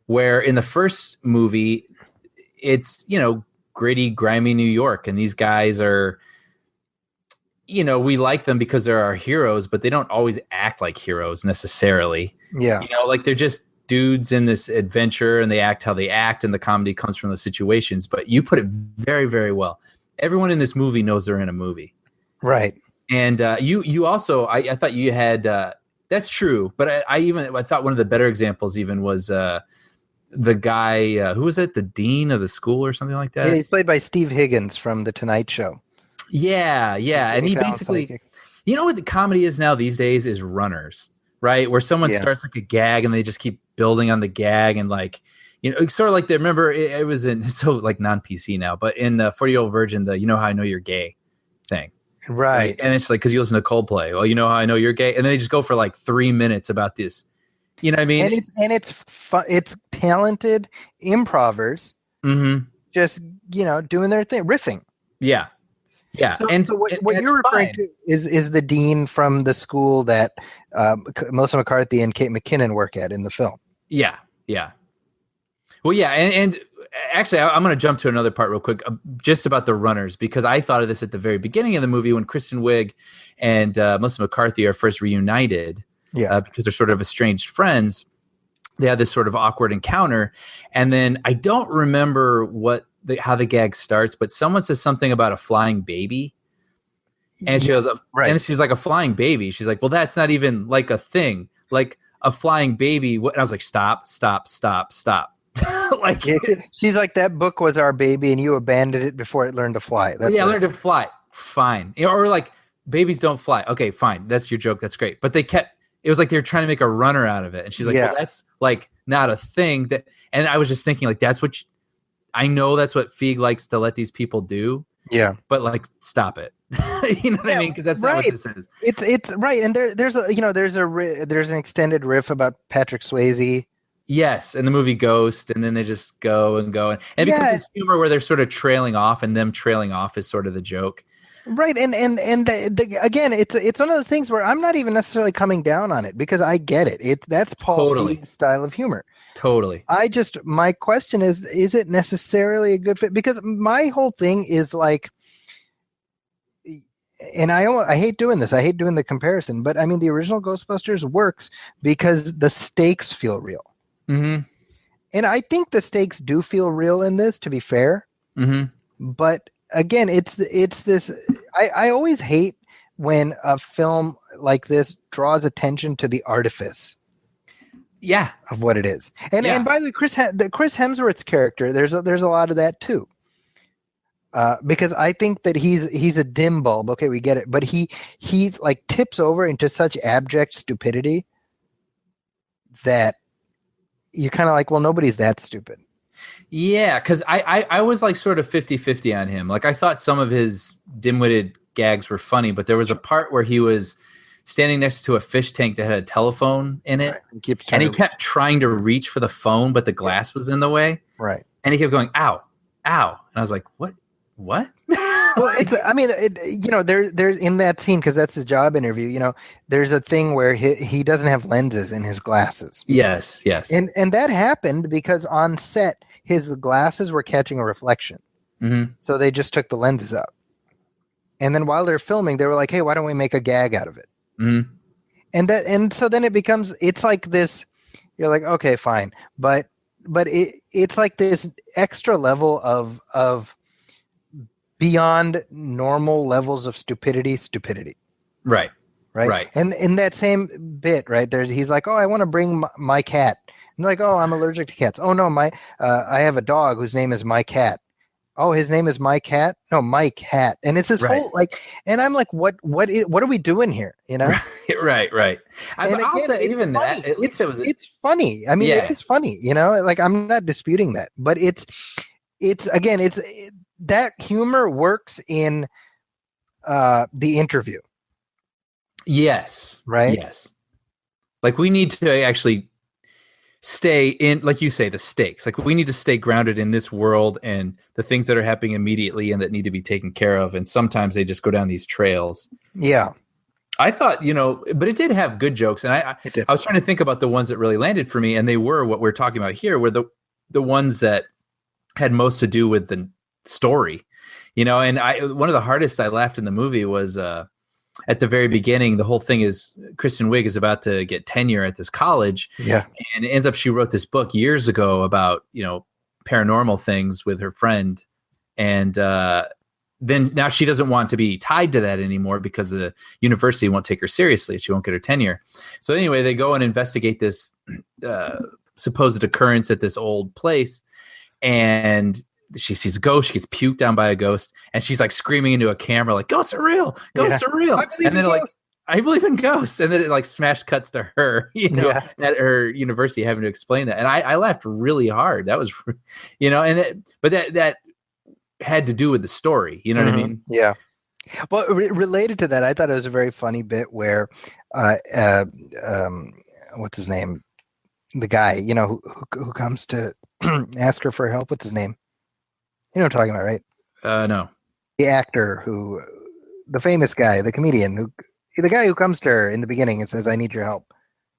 Where in the first movie, it's, gritty, grimy New York, and these guys are, we like them because they're our heroes, but they don't always act like heroes necessarily. Yeah. Like they're just dudes in this adventure, and they act how they act, and the comedy comes from those situations. But you put it very, very well. Everyone in this movie knows they're in a movie. Right. And you also, I thought you had, that's true, but I thought one of the better examples even was the guy, who was it, the dean of the school or something like that? Yeah, he's played by Steve Higgins from The Tonight Show. Yeah. And he basically, you know what the comedy is now these days is runners, right? Where someone starts like a gag and they just keep building on the gag, and like, sort of like remember it was so like non-PC now, but in the 40-Year-Old Virgin, the How I Know You're Gay thing. Right. And it's like, because you listen to Coldplay, well, you know how I know you're gay, and then they just go for like 3 minutes about this. You know what I mean? And it's talented improvers, just doing their thing, riffing. Yeah. So what you're referring to is the dean from the school that Melissa McCarthy and Kate McKinnon work at in the film. Yeah. Well, yeah, and actually, I'm going to jump to another part real quick, just about the runners, because I thought of this at the very beginning of the movie when Kristen Wiig and Melissa McCarthy are first reunited, because they're sort of estranged friends. They have this sort of awkward encounter, and then I don't remember how the gag starts, but someone says something about a flying baby, and she goes, and she's like, a flying baby. She's like, well, that's not even like a thing, like a flying baby. And I was like, stop. Like, she's like, that book was our baby and you abandoned it before it learned to fly. I learned to fly. Fine. Or like, babies don't fly. Okay, fine. That's your joke. That's great. But it was like they were trying to make a runner out of it. And she's like, well, that's like not a thing. And I was just thinking, like, I know that's what Feig likes to let these people do. Yeah. But like, stop it. You know what I mean? Because that's not what this is. It's right. And there's an extended riff about Patrick Swayze. Yes, and the movie Ghost, and then they just go and go, and it becomes this humor where they're sort of trailing off, and them trailing off is sort of the joke, right? And again, it's one of those things where I'm not even necessarily coming down on it, because I get it. That's Paul Feig's style of humor. Totally. My question is it necessarily a good fit? Because my whole thing is like, and I hate doing this. I hate doing the comparison, but I mean, the original Ghostbusters works because the stakes feel real. Mm-hmm. And I think the stakes do feel real in this, to be fair. Mm-hmm. But again, it's this. I always hate when a film like this draws attention to the artifice. Yeah, of what it is. And by the way, Chris Hemsworth's character, there's a lot of that too. Because I think that he's a dim bulb. Okay, we get it, but he like tips over into such abject stupidity that you're kind of like, well, nobody's that stupid. Yeah, because I was like sort of 50-50 on him. Like, I thought some of his dim-witted gags were funny, but there was a part where he was standing next to a fish tank that had a telephone in it, and he kept trying to reach for the phone, but the glass was in the way. Right. And he kept going, ow, ow. And I was like, what? Well, there's in that scene, because that's his job interview, there's a thing where he doesn't have lenses in his glasses. Yes. And that happened because on set, his glasses were catching a reflection. Mm-hmm. So they just took the lenses out. And then while they're filming, they were like, hey, why don't we make a gag out of it? Mm-hmm. And so then it's like this, you're like, okay, fine. But it's like this extra level of beyond normal levels of stupidity. Right. And in that same bit, right, he's like, oh, I want to bring my cat. And they're like, oh, I'm allergic to cats. Oh no, I have a dog whose name is My Cat. Oh, his name is My Cat? No, My Cat. And it's this whole like, and I'm like, what are we doing here? Right. And again, it's funny. I mean, it is funny, like, I'm not disputing that, but that humor works in the interview. Yes. Right? Yes. Like we need to actually stay in, like you say, the stakes. Like we need to stay grounded in this world and the things that are happening immediately and that need to be taken care of. And sometimes they just go down these trails. Yeah. I thought, but it did have good jokes. And I was trying to think about the ones that really landed for me. And they were what we're talking about here, were the ones that had most to do with the story, and one of the hardest I laughed in the movie was, at the very beginning, the whole thing is Kristen Wiig is about to get tenure at this college. Yeah. And it ends up she wrote this book years ago about, paranormal things with her friend. And then now she doesn't want to be tied to that anymore because the university won't take her seriously. She won't get her tenure. So anyway, they go and investigate this supposed occurrence at this old place. And she sees a ghost. She gets puked down by a ghost, and she's like screaming into a camera, like "Ghosts are real! Ghosts are real!" And then I believe in ghosts. And then it like smash cuts to her, at her university having to explain that. And I laughed really hard. That was, but that had to do with the story. You know what I mean? Yeah. Well, related to that, I thought it was a very funny bit where, what's his name? The guy, who comes to ask her for help. What's his name? You know what I'm talking about, right? No. The actor the famous guy, the comedian, the guy who comes to her in the beginning and says, "I need your help."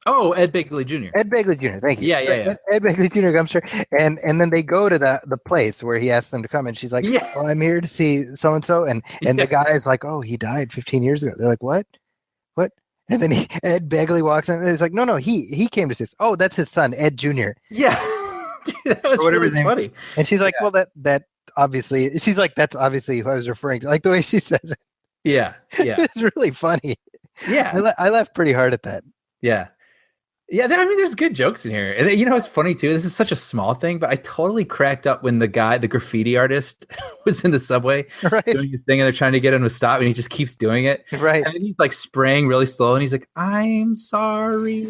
Oh, Ed Begley Jr. Ed Begley Jr. Thank you. Yeah. Ed Begley Jr. comes to her, and then they go to the place where he asked them to come, and she's like, "Well, I'm here to see so and so," and the guy is like, "Oh, he died 15 years ago." They're like, "What?" And then Ed Begley walks in, and he's like, "No, he came to see us. Oh, that's his son, Ed Jr." Yeah, that was really funny. And she's like, "Well, that obviously," she's like, "That's obviously who I was referring to." Like the way she says it. Yeah. It's really funny. Yeah, I laughed pretty hard at that. Yeah. There's good jokes in here. And it's funny too. This is such a small thing, but I totally cracked up when the graffiti artist was in the subway doing his thing and they're trying to get him to stop and he just keeps doing it. Right. And then he's like spraying really slow and he's like, "I'm sorry."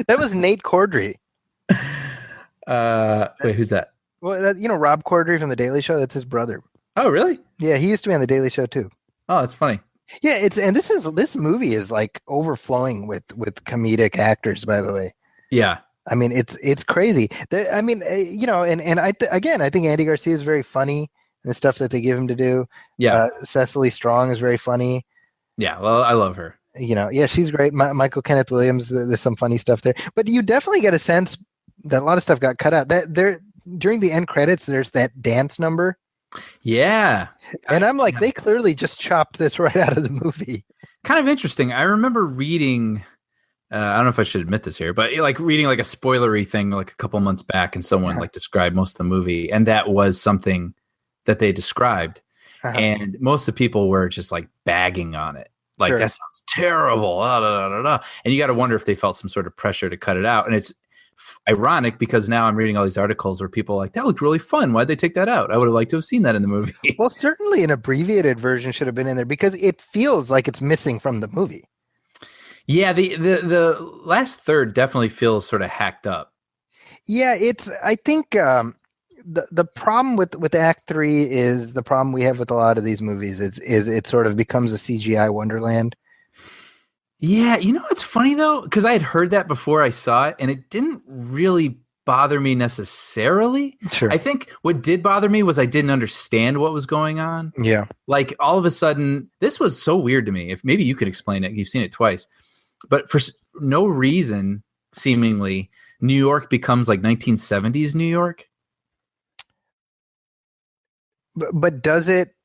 That was Nate Cordry. Wait, who's that? Well, Rob Corddry from The Daily Show. That's his brother. Oh, really? Yeah, he used to be on The Daily Show too. Oh, that's funny. Yeah, this movie is like overflowing with comedic actors. By the way. Yeah. I mean, it's crazy. I mean, and I think Andy Garcia is very funny in the stuff that they give him to do. Yeah. Cecily Strong is very funny. Yeah, well, I love her. She's great. Michael Kenneth Williams. There's some funny stuff there, but you definitely get a sense that a lot of stuff got cut out. That there during the end credits, there's that dance number. Yeah. And I'm like, they clearly just chopped this right out of the movie. Kind of interesting. I remember reading, I don't know if I should admit this here, but like reading like a spoilery thing like a couple months back and someone like described most of the movie. And that was something that they described. And most of the people were just like bagging on it. Like, that sounds terrible. And you got to wonder if they felt some sort of pressure to cut it out. And it's ironic because now I'm reading all these articles where people are like, "That looked really fun. Why'd they take that out? I would have liked to have seen that in the movie." Well, certainly an abbreviated version should have been in there because it feels like it's missing from the movie. Yeah, the last third definitely feels sort of hacked up. Yeah, I think the problem with Act 3 is the problem we have with a lot of these movies is it sort of becomes a CGI wonderland. Yeah, it's funny though, because I had heard that before I saw it, and it didn't really bother me necessarily. Sure. I think what did bother me was I didn't understand what was going on. Yeah. Like all of a sudden, this was so weird to me. If maybe you could explain it, you've seen it twice, but for no reason, seemingly, New York becomes like 1970s New York. But does it?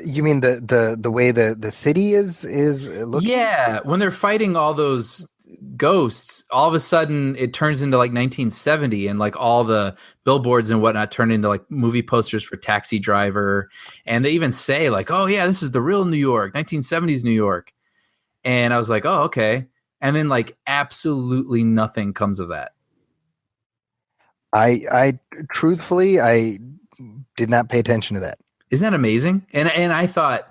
You mean the way the city is looking? Yeah, when they're fighting all those ghosts, all of a sudden it turns into like 1970, and like all the billboards and whatnot turn into like movie posters for Taxi Driver, and they even say like, "Oh yeah, this is the real New York, 1970s New York," and I was like, "Oh okay," and then like absolutely nothing comes of that. I truthfully did not pay attention to that. Isn't that amazing? And I thought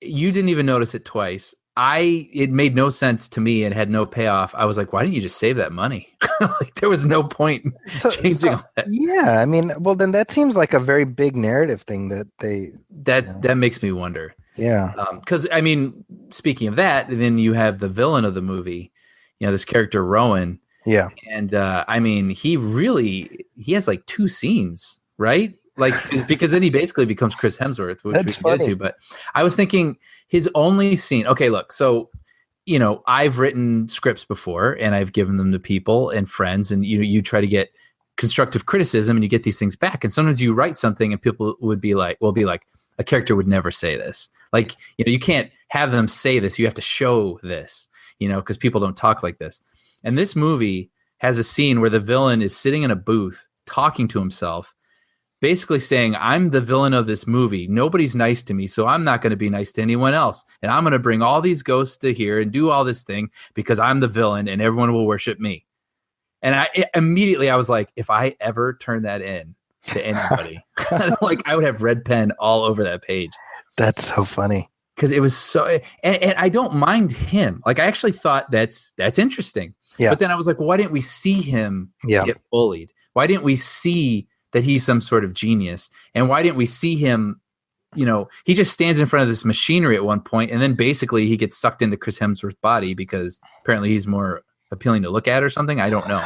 you didn't even notice it twice. It made no sense to me and had no payoff. I was like, why didn't you just save that money? Like there was no point changing all that. Yeah, I mean, well then that seems like a very big narrative thing that they that makes me wonder. Yeah. Because I mean, speaking of that, then you have the villain of the movie, this character Rowan. Yeah. And I mean, he has like 2 scenes, right? Like, because then he basically becomes Chris Hemsworth, which That's we can funny. get to. But I was thinking his only scene. Okay, look, so I've written scripts before, and I've given them to people and friends, and you try to get constructive criticism, and you get these things back. And sometimes you write something, and people will be like, a character would never say this. Like, you can't have them say this. You have to show this, because people don't talk like this. And this movie has a scene where the villain is sitting in a booth talking to himself, basically saying, I'm the villain of this movie. Nobody's nice to me, so I'm not going to be nice to anyone else. And I'm going to bring all these ghosts to here and do all this thing because I'm the villain and everyone will worship me. And I was like, if I ever turn that in to anybody, like I would have red pen all over that page. That's so funny. Because it was so, and I don't mind him. Like I actually thought that's interesting. Yeah. But then I was like, why didn't we see him get bullied? Why didn't we see that he's some sort of genius? And why didn't we see him, he just stands in front of this machinery at one point, and then basically he gets sucked into Chris Hemsworth's body because apparently he's more appealing to look at or something. I don't know.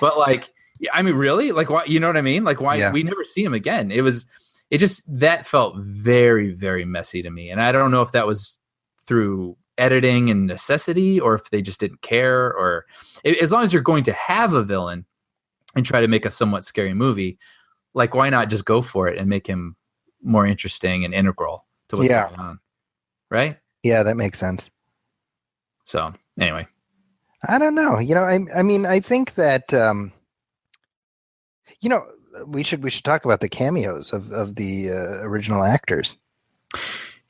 But like, I mean, really? Like, why? You know what I mean? Like, why we never see him again? That felt very, very messy to me. And I don't know if that was through editing and necessity, or if they just didn't care, or as long as you're going to have a villain and try to make a somewhat scary movie, like why not just go for it and make him more interesting and integral to what's going on, right? Yeah, that makes sense. So anyway, I don't know. I mean, I think that we should talk about the cameos of the original actors.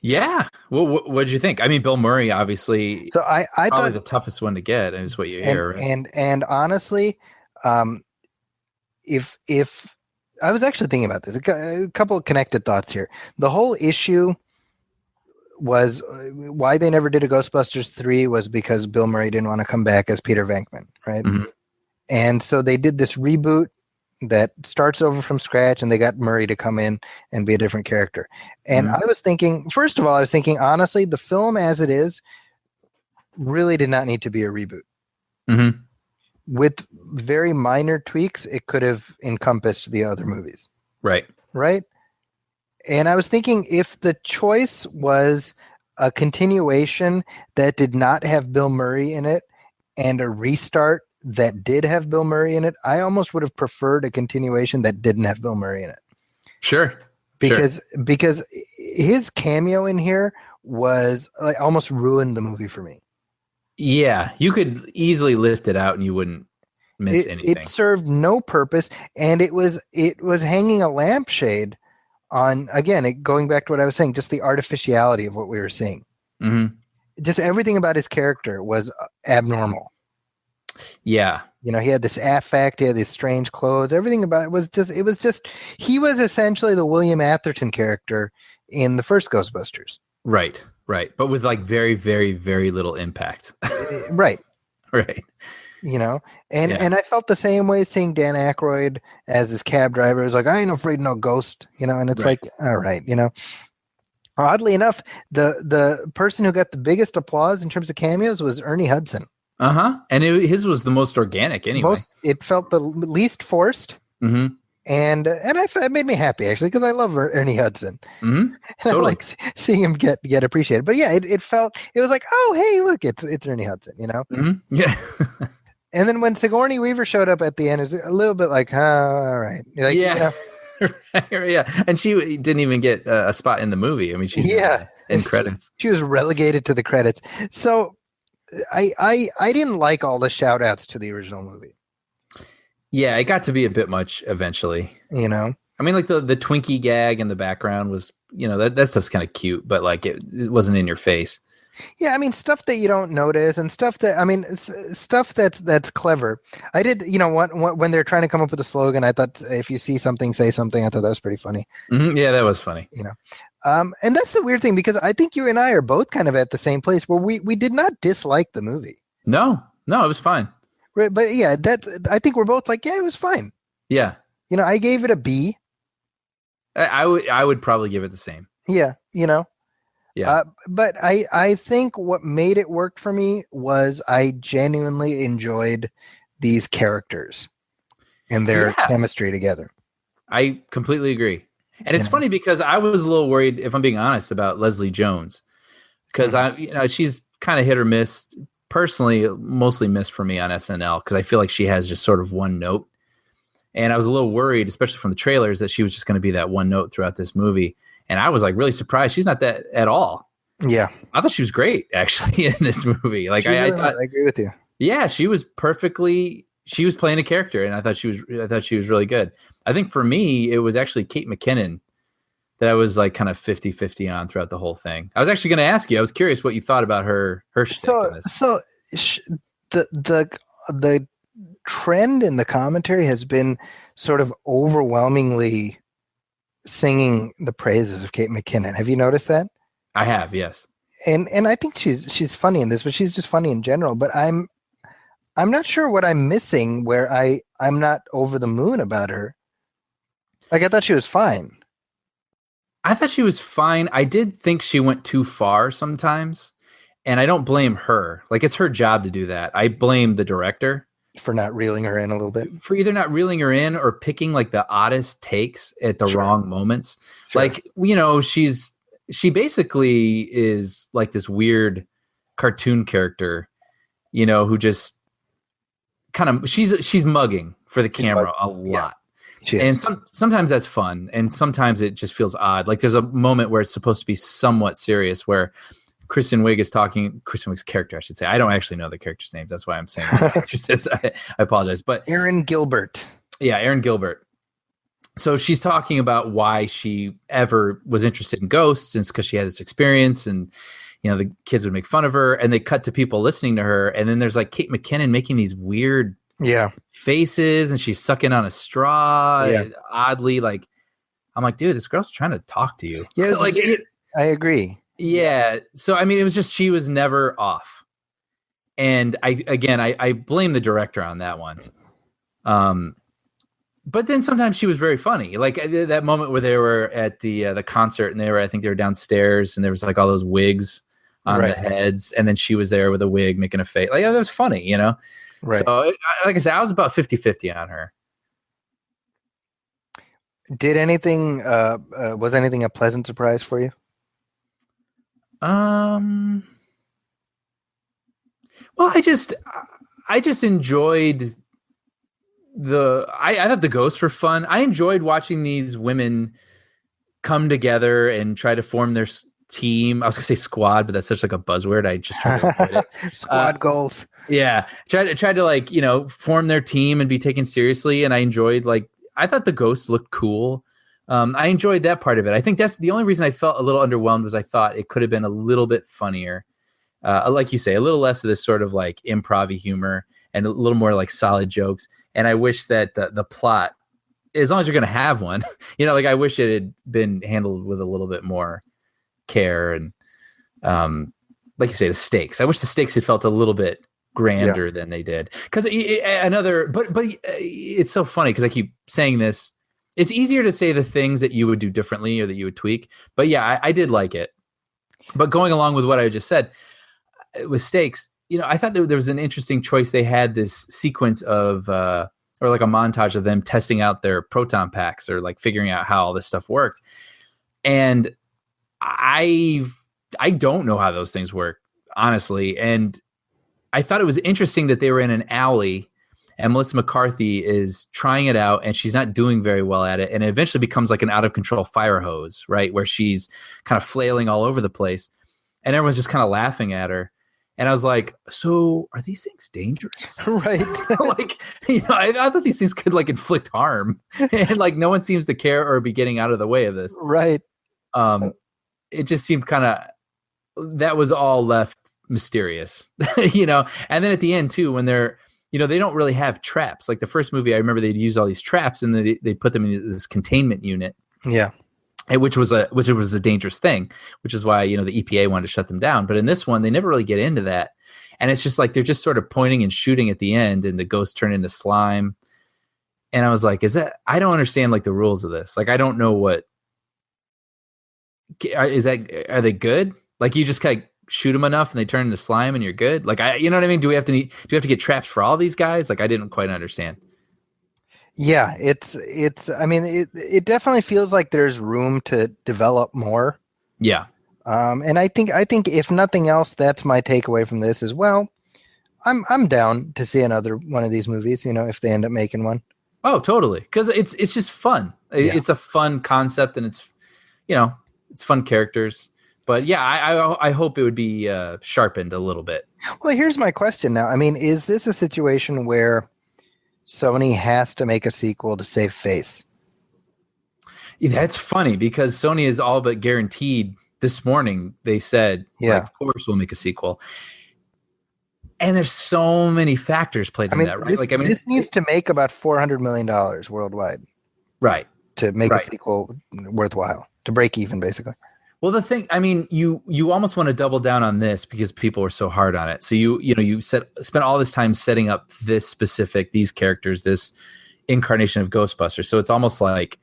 Yeah. Well, what did you think? I mean, Bill Murray, obviously. So I probably thought the toughest one to get is what you hear. Right? And honestly, if I was actually thinking about this, a couple of connected thoughts here. The whole issue was why they never did a Ghostbusters 3 was because Bill Murray didn't want to come back as Peter Venkman, right? Mm-hmm. And so they did this reboot that starts over from scratch, and they got Murray to come in and be a different character. And I was thinking, first of all, honestly, the film as it is really did not need to be a reboot. Mm-hmm. With very minor tweaks, it could have encompassed the other movies. Right. Right. And I was thinking, if the choice was a continuation that did not have Bill Murray in it and a restart that did have Bill Murray in it, I almost would have preferred a continuation that didn't have Bill Murray in it. Sure. Because his cameo in here was like almost ruined the movie for me. Yeah, you could easily lift it out and you wouldn't miss anything. It served no purpose, and it was hanging a lampshade on, again, going back to what I was saying, just the artificiality of what we were seeing. Mm-hmm. Just everything about his character was abnormal. Yeah. He had this affect, he had these strange clothes, everything about it was just, he was essentially the William Atherton character in the first Ghostbusters. Right. But with like very, very, very little impact. Right. And I felt the same way seeing Dan Aykroyd as his cab driver. It was like, I ain't afraid of no ghost, and it's like, all right, Oddly enough, the person who got the biggest applause in terms of cameos was Ernie Hudson. And his was the most organic anyway. It felt the least forced. Mm-hmm. And it made me happy, actually, because I love Ernie Hudson. Mm-hmm. And I like seeing him get appreciated. But yeah, it was like, oh, hey, look, it's Ernie Hudson, Mm-hmm. Yeah. And then when Sigourney Weaver showed up at the end, it was a little bit like, all right. Like, yeah. Yeah. And she didn't even get a spot in the movie. I mean, she's in credits. She was relegated to the credits. So I didn't like all the shout outs to the original movie. Yeah, it got to be a bit much eventually. I mean, like the Twinkie gag in the background was, that stuff's kind of cute, but like it wasn't in your face. Yeah, I mean, stuff that you don't notice and stuff that's clever. I did, when they're trying to come up with a slogan, I thought if you see something, say something. I thought that was pretty funny. Mm-hmm. Yeah, that was funny. And that's the weird thing, because I think you and I are both kind of at the same place where we did not dislike the movie. No, it was fine. Right, but yeah, I think we're both like, yeah, it was fine. Yeah. I gave it a B. I would probably give it the same. Yeah, Yeah. But I think what made it work for me was I genuinely enjoyed these characters and their Yeah. chemistry together. I completely agree. And it's You know? funny because I was a little worried, if I'm being honest, about Leslie Jones, because she's kind of hit or miss. Personally, mostly missed for me on SNL because I feel like she has just sort of one note. And I was a little worried, especially from the trailers, that she was just going to be that one note throughout this movie. And I was like really surprised. She's not that at all. Yeah. I thought she was great actually in this movie. Like I thought, I agree with you. yeah, she was playing a character, and I thought she was really good. I think for me, it was actually Kate McKinnon that I was like kind of 50-50 on throughout the whole thing. I was actually going to ask you, I was curious what you thought about her shtick in this. The trend in the commentary has been sort of overwhelmingly singing the praises of Kate McKinnon. Have you noticed that? I have, yes. And I think she's funny in this, but she's just funny in general. But I'm not sure what I'm missing where I'm not over the moon about her. Like I thought she was fine. I thought she was fine. I did think she went too far sometimes, and I don't blame her. Like it's her job to do that. I blame the director For not reeling her in a little bit. for either not reeling her in or picking like the oddest takes at the wrong moments. Sure. Like, you know, she basically is like this weird cartoon character, you know, who just kind of she's mugging for the camera a lot. And sometimes that's fun, and sometimes it just feels odd. Like there's a moment where it's supposed to be somewhat serious, where Kristen Wiig's character, I should say. I don't actually know the character's name. That's why I'm saying I apologize. But Erin Gilbert. Yeah, Erin Gilbert. So she's talking about why she ever was interested in ghosts, and it's because she had this experience, and you know the kids would make fun of her, and they cut to people listening to her, and then there's like Kate McKinnon making these weird faces, and she's sucking on a straw oddly. Like I'm like, dude, this girl's trying to talk to you. Yeah, I agree. Yeah. So I mean, it was just she was never off, and I blame the director on that one. But then sometimes she was very funny. Like that moment where they were at the concert, and I think they were downstairs, and there was like all those wigs on the heads, and then she was there with a wig making a face. Like that was funny, you know. Right. So, like I said, I was about 50-50 on her. Did anything, was anything a pleasant surprise for you? Well, I just enjoyed I thought the ghosts were fun. I enjoyed watching these women come together and try to form their team. I was gonna say squad, but that's such like a buzzword. I just tried to avoid it. Squad goals. Yeah, tried to like, you know, form their team and be taken seriously. And I enjoyed I thought the ghosts looked cool. I enjoyed that part of it. I think that's the only reason I felt a little underwhelmed was I thought it could have been a little bit funnier. Like you say, a little less of this sort of like improv-y humor and a little more like solid jokes. And I wish that the plot, as long as you're going to have one, you know, like I wish it had been handled with a little bit more care and, like you say, the stakes. I wish the stakes had felt a little bit grander than they did. Because but it's so funny because I keep saying this. It's easier to say the things that you would do differently or that you would tweak. But yeah, I did like it. But going along with what I just said with stakes, you know, I thought there was an interesting choice. They had this sequence of, or like a montage of them testing out their proton packs or like figuring out how all this stuff worked. And I don't know how those things work, honestly. And I thought it was interesting that they were in an alley and Melissa McCarthy is trying it out and she's not doing very well at it. And it eventually becomes like an out of control fire hose, right? Where she's kind of flailing all over the place and everyone's just kind of laughing at her. And I was like, so are these things dangerous? Right. Like, you know, I thought these things could like inflict harm and like no one seems to care or be getting out of the way of this. Right. It just seemed kind of, that was all left mysterious, you know? And then at the end too, when they're, you know, they don't really have traps. Like the first movie, I remember they'd use all these traps and then they put them in this containment unit. Yeah. Which was a dangerous thing, which is why, you know, the EPA wanted to shut them down. But in this one, they never really get into that. And it's just like, they're just sort of pointing and shooting at the end and the ghosts turn into slime. And I was like, I don't understand like the rules of this. Like, I don't know are they good? Like you just kind of shoot them enough and they turn into slime and you're good. Like you know what I mean? Do we have to get traps for all these guys? Like I didn't quite understand. Yeah, it's. I mean, it definitely feels like there's room to develop more. Yeah. And I think if nothing else, that's my takeaway from this as well. I'm down to see another one of these movies, if they end up making one. Oh, totally. Because it's just fun. Yeah. It's a fun concept, and it's it's fun characters. But yeah, I hope it would be sharpened a little bit. Well, here's my question now. I mean, is this a situation where Sony has to make a sequel to save face? Yeah, that's funny because Sony is all but guaranteed. This morning they said, of course we'll make a sequel. And there's so many factors played in that, right? This needs to make about $400 million worldwide, right? To make a sequel worthwhile, to break even, basically. Well, the thing, you almost want to double down on this because people are so hard on it. So you spent all this time setting up these characters, this incarnation of Ghostbusters. So it's almost like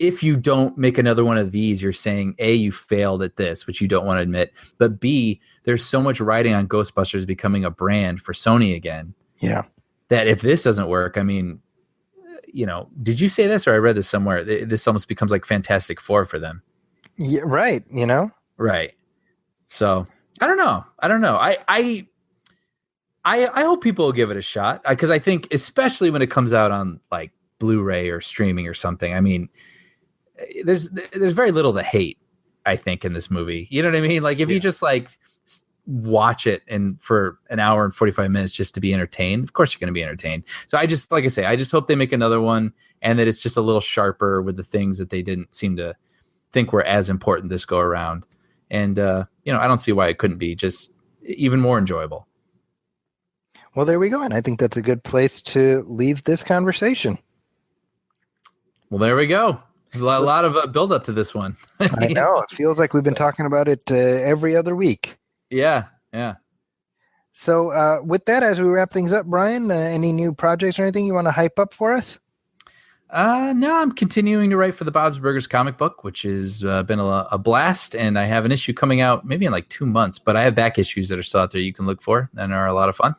if you don't make another one of these, you're saying A, you failed at this, which you don't want to admit, but B, there's so much riding on Ghostbusters becoming a brand for Sony again. Yeah. That if this doesn't work, did you say this or I read this somewhere? This almost becomes like Fantastic Four for them. Yeah, right. Right. So I don't know. I hope people will give it a shot because I think, especially when it comes out on like Blu-ray or streaming or something, there's very little to hate, I think, in this movie. You know what I mean? Like if you just like watch it and for an hour and 45 minutes just to be entertained, of course you're going to be entertained. So I just hope they make another one and that it's just a little sharper with the things that they didn't seem to think were as important this go around. And, I don't see why it couldn't be just even more enjoyable. Well, there we go. And I think that's a good place to leave this conversation. Well, there we go. A lot of build up to this one. I know. It feels like we've been talking about it every other week. Yeah. Yeah. So with that, as we wrap things up, Brian, any new projects or anything you want to hype up for us? No, I'm continuing to write for the Bob's Burgers comic book, which has been a blast. And I have an issue coming out maybe in like 2 months, but I have back issues that are still out there you can look for and are a lot of fun.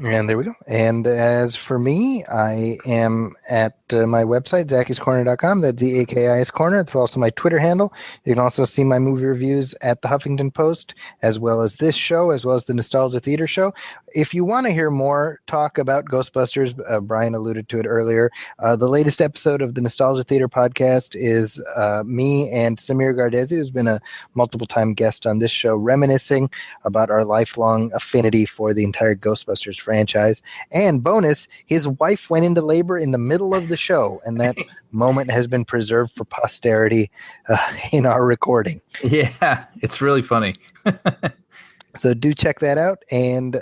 And there we go. And as for me, I am at my website, zakiscorner.com. That's ZAKI's Corner. It's also my Twitter handle. You can also see my movie reviews at the Huffington Post, as well as this show, as well as the Nostalgia Theater show. If you want to hear more talk about Ghostbusters, Brian alluded to it earlier. The latest episode of the Nostalgia Theater podcast is me and Samir Gardezi, who's been a multiple-time guest on this show, reminiscing about our lifelong affinity for the entire Ghostbusters franchise. And bonus, his wife went into labor in the middle of the show, and that moment has been preserved for posterity in our recording. Yeah, it's really funny. So do check that out. And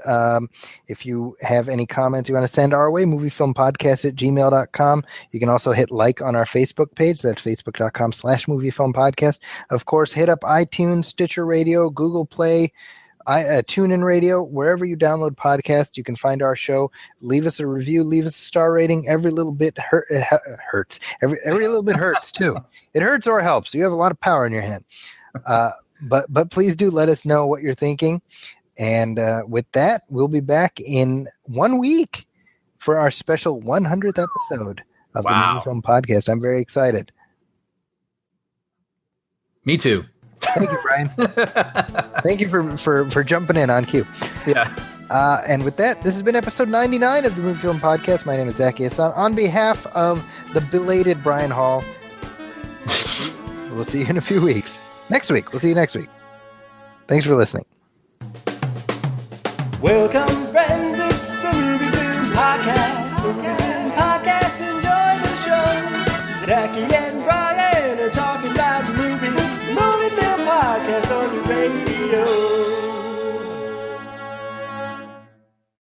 if you have any comments you want to send our way, moviefilmpodcast@gmail.com. You can also hit like on our Facebook page. That's facebook.com/moviefilmpodcast. Of course, hit up iTunes, Stitcher Radio, Google Play, TuneIn Radio, wherever you download podcasts, you can find our show. Leave us a review, leave us a star rating. Every little bit hurts. Every little bit hurts too. It hurts or helps. You have a lot of power in your hand. But please do let us know what you're thinking. And with that, we'll be back in 1 week for our special 100th episode of the Movie Film Podcast. I'm very excited. Me too. Thank you, Brian. Thank you for jumping in on cue. Yeah. And with that, this has been episode 99 of the Movie Film Podcast. My name is Zaki Hassan. On behalf of the belated Brian Hall, we'll see you in a few weeks. Next week. We'll see you next week. Thanks for listening. Welcome, friends. It's the Movie Film Podcast.